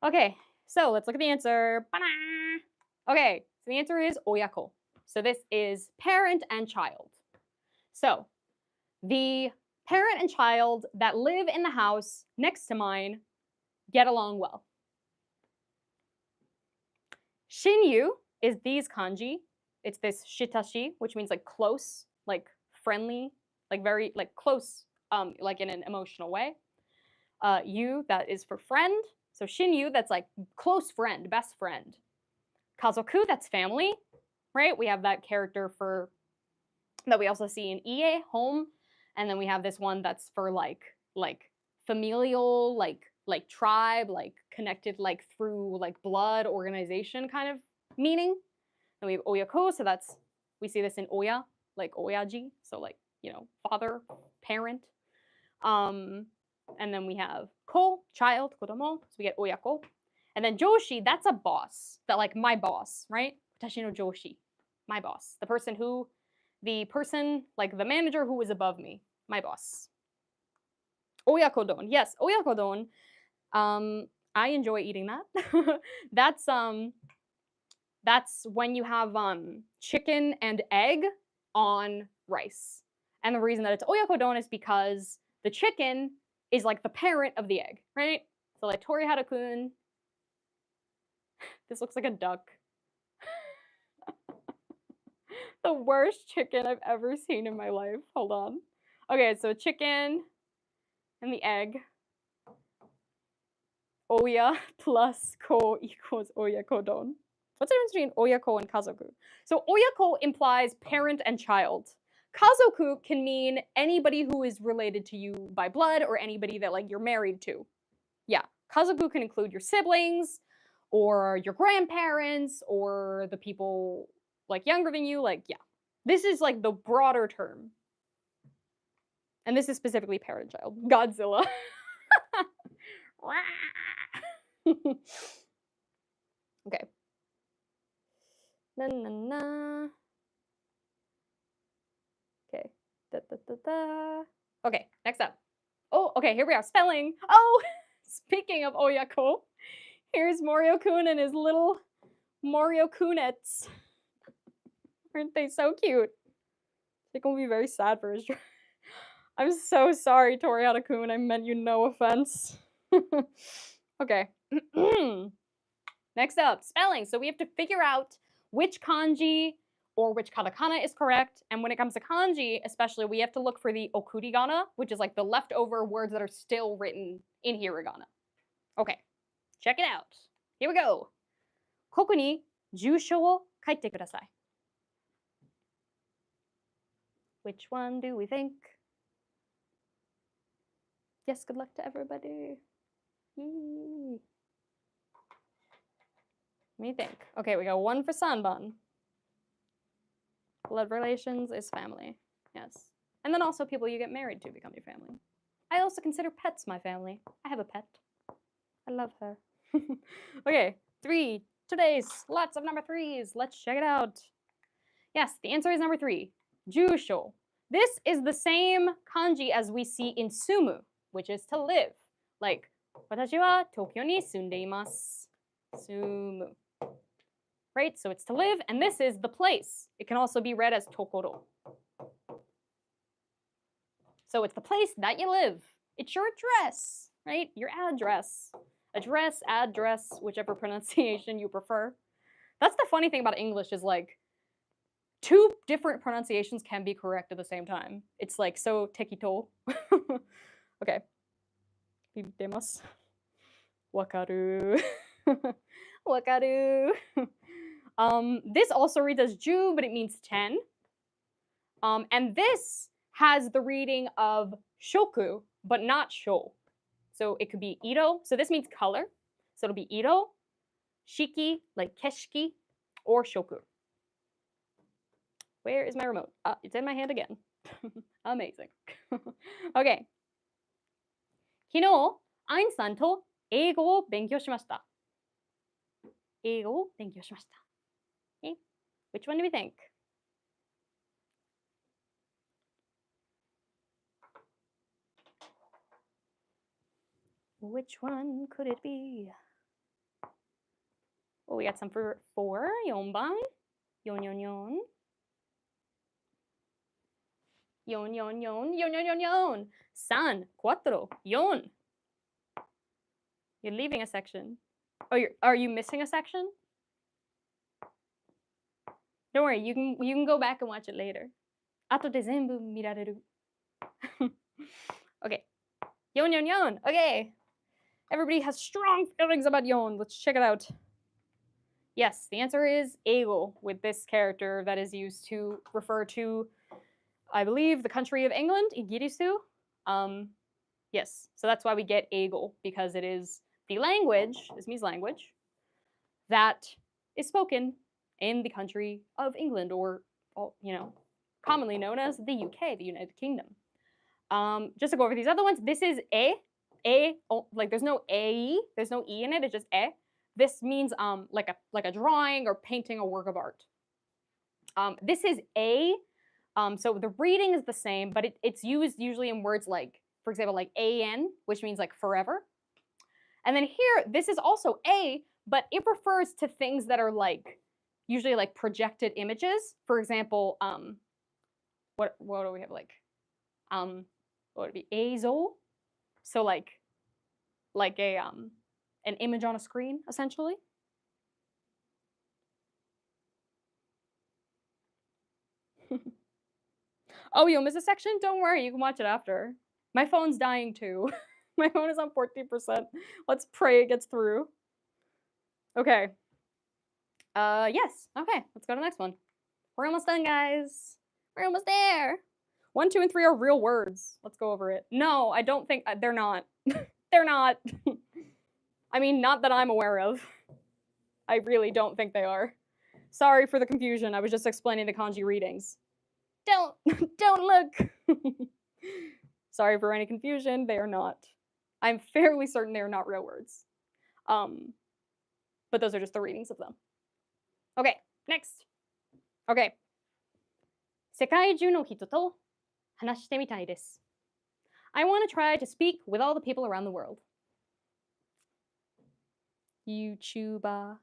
Okay, so let's look at the answer. Okay, so the answer is oyako. So this is parent and child. So the parent and child that live in the house next to mine get along well. Shinyu is these kanji. It's this shitashi, which means like close, like friendly, like very like close, like in an emotional way. Yu, that is for friend. So shinyu, that's like close friend, best friend. Kazoku, that's family, right? We have that character for that we also see in ie, home, and then we have this one that's for like familial, like tribe, like connected like through like blood organization kind of meaning. And we have oyako, so that's we see this in oya, like oyaji, so like, you know, father, parent. And then we have ko, child, kodomo, so we get oyako. And then joshi, that's a boss, that like my boss, right? Watashi no joshi, my boss, the person like the manager who is above me, my boss. Oyakodon, yes, oyakodon. I enjoy eating that. That's when you have chicken and egg on rice. And the reason that it's oyakodon is because the chicken is like the parent of the egg, right? So like Torihara-kun, this looks like a duck. The worst chicken I've ever seen in my life. Hold on. Okay, so chicken and the egg. Oya plus ko equals oyakodon. What's the difference between oyako and kazoku? So oyako implies parent and child. Kazoku can mean anybody who is related to you by blood or anybody that like you're married to. Yeah, kazoku can include your siblings or your grandparents or the people like younger than you, like, yeah. This is like the broader term. And this is specifically parent-child. Godzilla. Okay. Na na na. Okay. Da, da, da, da. Okay, next up. Oh, okay, here we are. Spelling. Oh, speaking of oyako, here's Morio-kun and his little Morio-kunets. Aren't they so cute? They're gonna be very sad for his drive. I'm so sorry, Torihara-kun. I meant you no offense. Okay. Next up, spelling. So we have to figure out which kanji or which katakana is correct. And when it comes to kanji, especially, we have to look for the okurigana, which is like the leftover words that are still written in hiragana. Okay, check it out. Here we go. ここに住所を書いてください. Which one do we think? Yes, good luck to everybody. Yee. What do you think? Okay, we got one for Sanban. Blood relations is family. Yes. And then also people you get married to become your family. I also consider pets my family. I have a pet. I love her. Okay, 3. Today's lots of number 3s. Let's check it out. Yes, the answer is number 3. Jusho. This is the same kanji as we see in sumu, which is to live. Like, 私は東京に住んでいます. Sumu. Right? So it's to live, and this is the place. It can also be read as tokoro. So it's the place that you live. It's your address, right? Your address. Address, address, whichever pronunciation you prefer. That's the funny thing about English is like 2 different pronunciations can be correct at the same time. It's like so tekito. Okay. Demos. Wakaru. Wakaru. This also reads as ju, but it means 10. And this has the reading of shoku, but not sho. So it could be iro. So this means color. So it'll be iro, shiki, like keshiki, or shoku. Where is my remote? It's in my hand again. Amazing. Okay. 昨日、アインさんと英語を勉強しました。英語を勉強しました。Okay. Which one do we think? Which one could it be? Oh, we got some for 4, 4番。444。444。3, 4, 4. You're leaving a section. Oh, are you missing a section? Don't worry, you can go back and watch it later. 後で全部見られる。Okay. 444. Okay. Everybody has strong feelings about yon. Let's check it out. Yes, the answer is 英語 with this character that is used to refer to, I believe, the country of England, イギリス. Yes, so that's why we get 英語, because it is the language, this means language, that is spoken in the country of England, or, you know, commonly known as the UK, the United Kingdom. Just to go over these other ones, this is like there's no A, there's no E in it, it's just E. This means like a drawing or painting a work of art. This is A, so the reading is the same, but it's used usually in words like, for example, like AN, which means like forever. And then here, this is also A, but it refers to things that are like, usually like projected images. For example, what do we have, like, what would it be, 映像? So like a an image on a screen, essentially. Oh, you'll miss a section? Don't worry, you can watch it after. My phone's dying too. My phone is on 14%. Let's pray it gets through. Okay. Yes. Okay, let's go to the next one. We're almost done, guys. We're almost there. 1, 2, and 3 are real words. Let's go over it. No, I don't think they're not. They're not. I mean, not that I'm aware of. I really don't think they are. Sorry for the confusion. I was just explaining the kanji readings. Don't look. Sorry for any confusion. They are not. I'm fairly certain they are not real words. But those are just the readings of them. Okay, next. Okay. 世界中の人と話してみたいです。I want to try to speak with all the people around the world. YouTuber.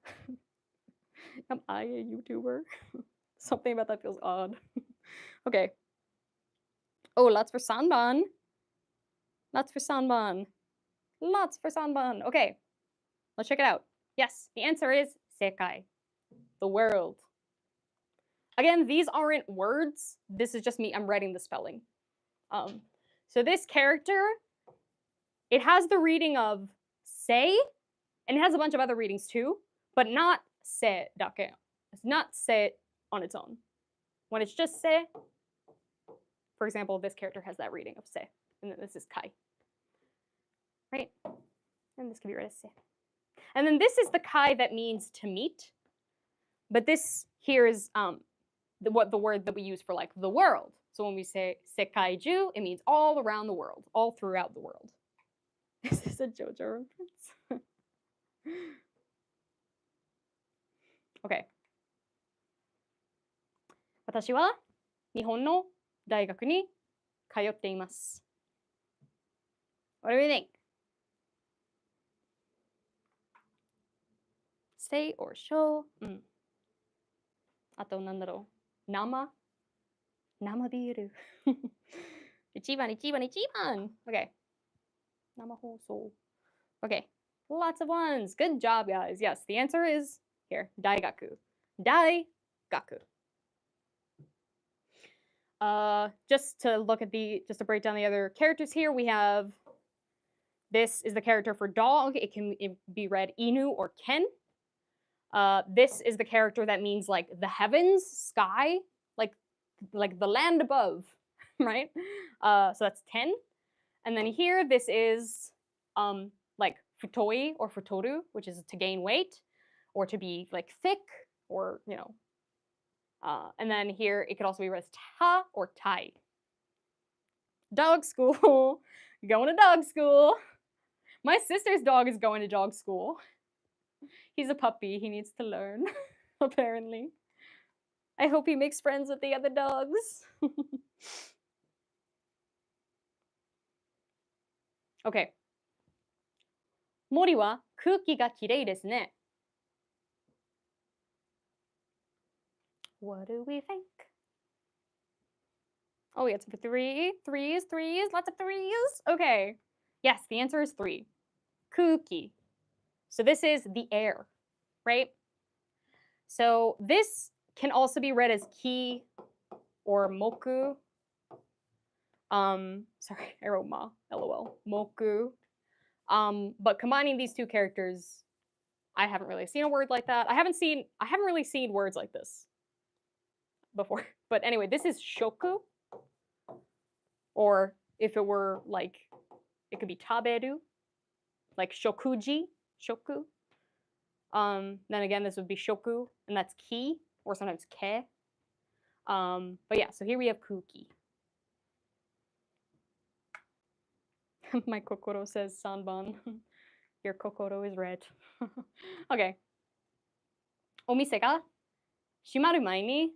Am I a YouTuber? Something about that feels odd. Okay. Oh, lots for sanban. Lots for sanban. Lots for sanban. Okay. Let's check it out. Yes, the answer is 世界. The world. Again, these aren't words. This is just me. I'm writing the spelling. So this character, it has the reading of say, and it has a bunch of other readings too, but not se dake. It's not se on its own. When it's just se, for example, this character has that reading of se, and then this is kai. Right? And this can be read as se. And then this is the kai that means to meet, but this here is the word that we use for like the world. So when we say sekai-ju, it means all around the world, all throughout the world. Is this a JoJo reference? Okay. 私は日本の大学に通っています。What do we think? Say or show. あとなんだろう。生ビール。1番。Okay. 生放送。Okay. Lots of ones. Good job, guys. Yes, the answer is here. 大学. Just to break down the other characters here, we have, this is the character for dog. It can be read inu or ken. This is the character that means like the heavens, sky, like the land above, right? So that's 10. And then here, this is like futoi or futoru, which is to gain weight or to be like thick or, you know. And then here, it could also be read as ta or tai. Dog school. Going to dog school. My sister's dog is going to dog school. He's a puppy. He needs to learn, apparently. I hope he makes friends with the other dogs. Okay. 森は空気がきれいですね。What do we think? Oh, we got threes, lots of threes. Okay. Yes, the answer is 3. 空気. So this is the air, right? So this can also be read as ki or moku. Sorry, I wrote ma, lol, moku. But combining these two characters, I haven't really seen a word like that. I haven't really seen words like this before. But anyway, this is shoku. Or if it were like, it could be taberu, like shokuji, shoku. Then again, this would be shoku, and that's ki, or sometimes ke. But yeah, so here we have kuki. My kokoro says sanban. Your kokoro is red. Okay. お店が閉まる前に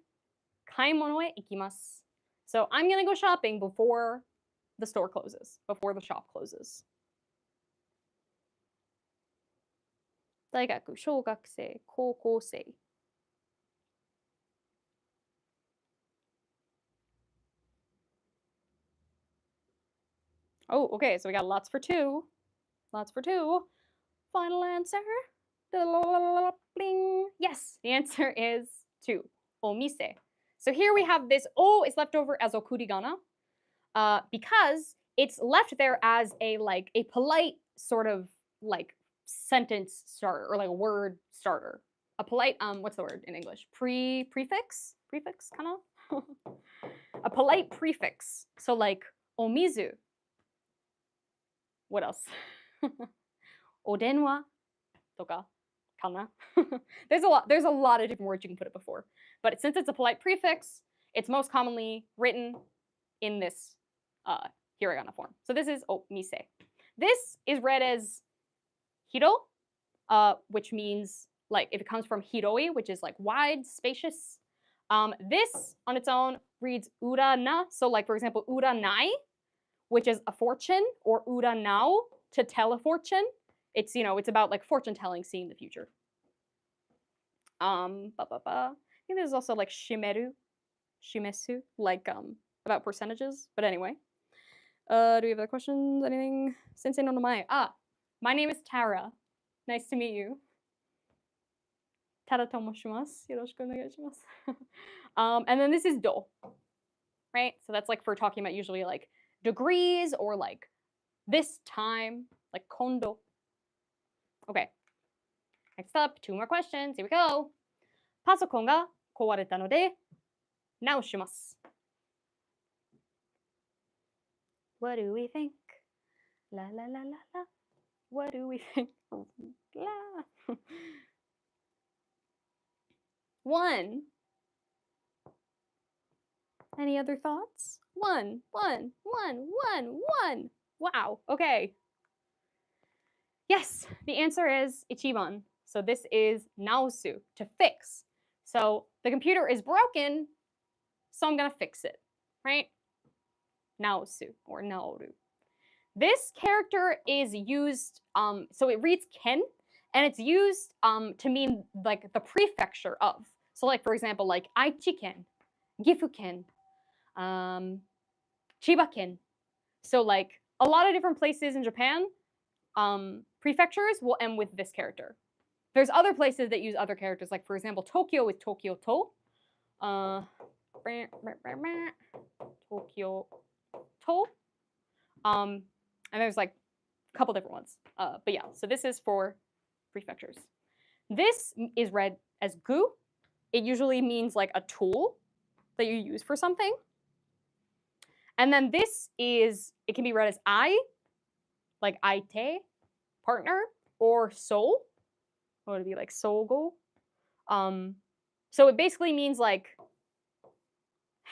買い物へ行きます。So I'm gonna go shopping before the store closes, before the shop closes. 大学、小学生、高校生。Oh, okay, so we got lots for 2. Lots for 2. Final answer. Bling. Yes, the answer is 2. お店. So here we have this O is left over as okurigana because it's left there as a polite sort of like sentence starter or like a word starter. A polite what's the word in English? Prefix kind of. A polite prefix. So like omizu. What else? Odenwa toka kana. There's a lot of different words you can put it before. But since it's a polite prefix, it's most commonly written in this hiragana form. So this is omise. This is read as hiro, which means like if it comes from hiroi, which is like wide, spacious. This on its own reads urana. So like for example, uranai, which is a fortune, or uranao, to tell a fortune. It's, you know, it's about like fortune telling, seeing the future. I think there's also like shimeru, shimesu, like about percentages. But anyway, do we have other questions? Anything? Sensei no namae. My name is Tara. Nice to meet you. Tara to moshimasu. Yoroshiku onegaishimasu. And then this is do, right? So that's like for talking about usually like degrees or like this time, like kondo. Okay. Next up, 2 more questions. Here we go. パソコンが壊れたので直します。What do we think? La la la la la. What do we think? La. 1. Any other thoughts? 1. Wow. Okay. Yes, the answer is ichiban. So this is naosu, to fix. So the computer is broken, so I'm gonna fix it, right? Naosu or naoru. This character is used, so it reads ken, and it's used to mean like the prefecture of. So like for example, like Aichi-ken, Gifu-ken, Chiba-ken. So like a lot of different places in Japan, prefectures will end with this character. There's other places that use other characters, like for example, Tokyo is Tokyo to. Tokyo to. And there's like a couple different ones. But yeah, so this is for prefectures. This is read as gu. It usually means like a tool that you use for something. And then this is, it can be read as I, like aite, partner, or soul. What would it be like sogo? So it basically means like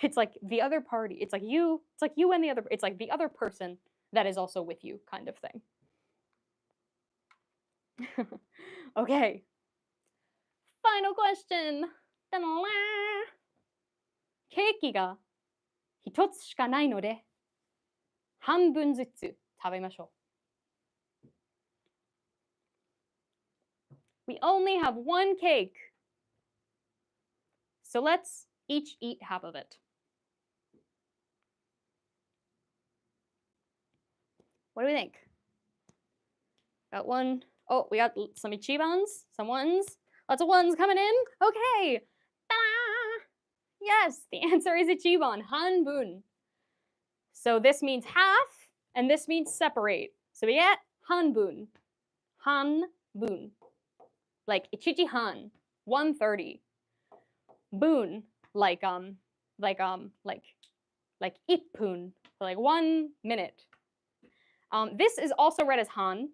It's like the other party. It's like you and the other. It's like the other person that is also with you, kind of thing. Okay. Final question. ケーキが一つしかないので、半分ずつ食べましょう。We only have one cake. So let's each eat half of it. What do we think? Got one. Oh, we got some ichibans, some ones. Lots of ones coming in. Okay. Ta-da! Yes, the answer is ichiban, hanbun. So this means half, and this means separate. So we get hanbun. Hanbun. Like ichichi han, 130. Bun, like ippun, like 1 minute. This is also read as han.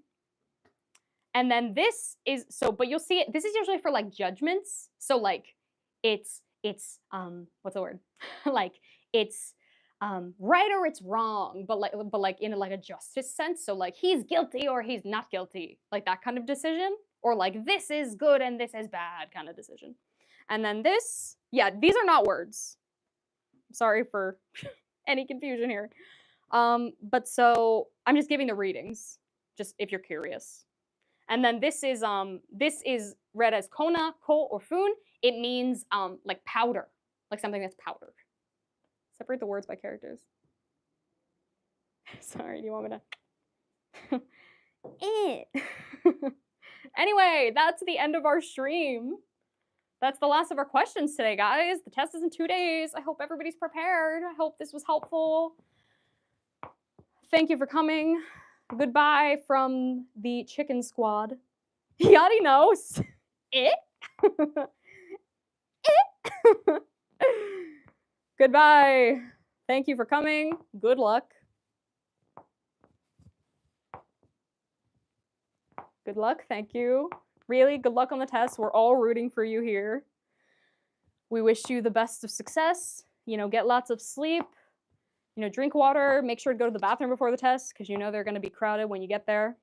And then this is, so, but you'll see it, this is usually for like judgments. So like, it's what's the word? Like, it's right or it's wrong, but like in like a justice sense. So like, he's guilty or he's not guilty, like that kind of decision. Or like, this is good and this is bad kind of decision. And then this, yeah, these are not words. Sorry for any confusion here. But so I'm just giving the readings, just if you're curious. And then this is read as kona, ko, or fun. It means like powder, like something that's powdered. Separate the words by characters. Sorry, do you want me to? Anyway, that's the end of our stream. That's the last of our questions today, guys. The test is in 2 days. I hope everybody's prepared. I hope this was helpful. Thank you for coming. Goodbye from the chicken squad. He already knows. Goodbye. Thank you for coming. Good luck. Good luck. Thank you. Really, good luck on the test. We're all rooting for you here. We wish you the best of success. You know, get lots of sleep. You know, drink water. Make sure to go to the bathroom before the test because you know they're going to be crowded when you get there.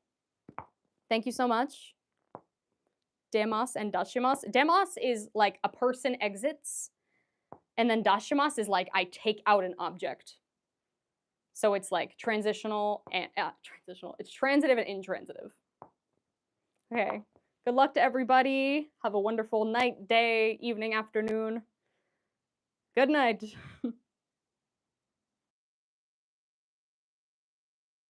Thank you so much. Demos and dashimasu. Demos is like a person exits. And then dashimasu is like I take out an object. So it's like transitional and transitional. It's transitive and intransitive. Okay. Good luck to everybody. Have a wonderful night, day, evening, afternoon. Good night.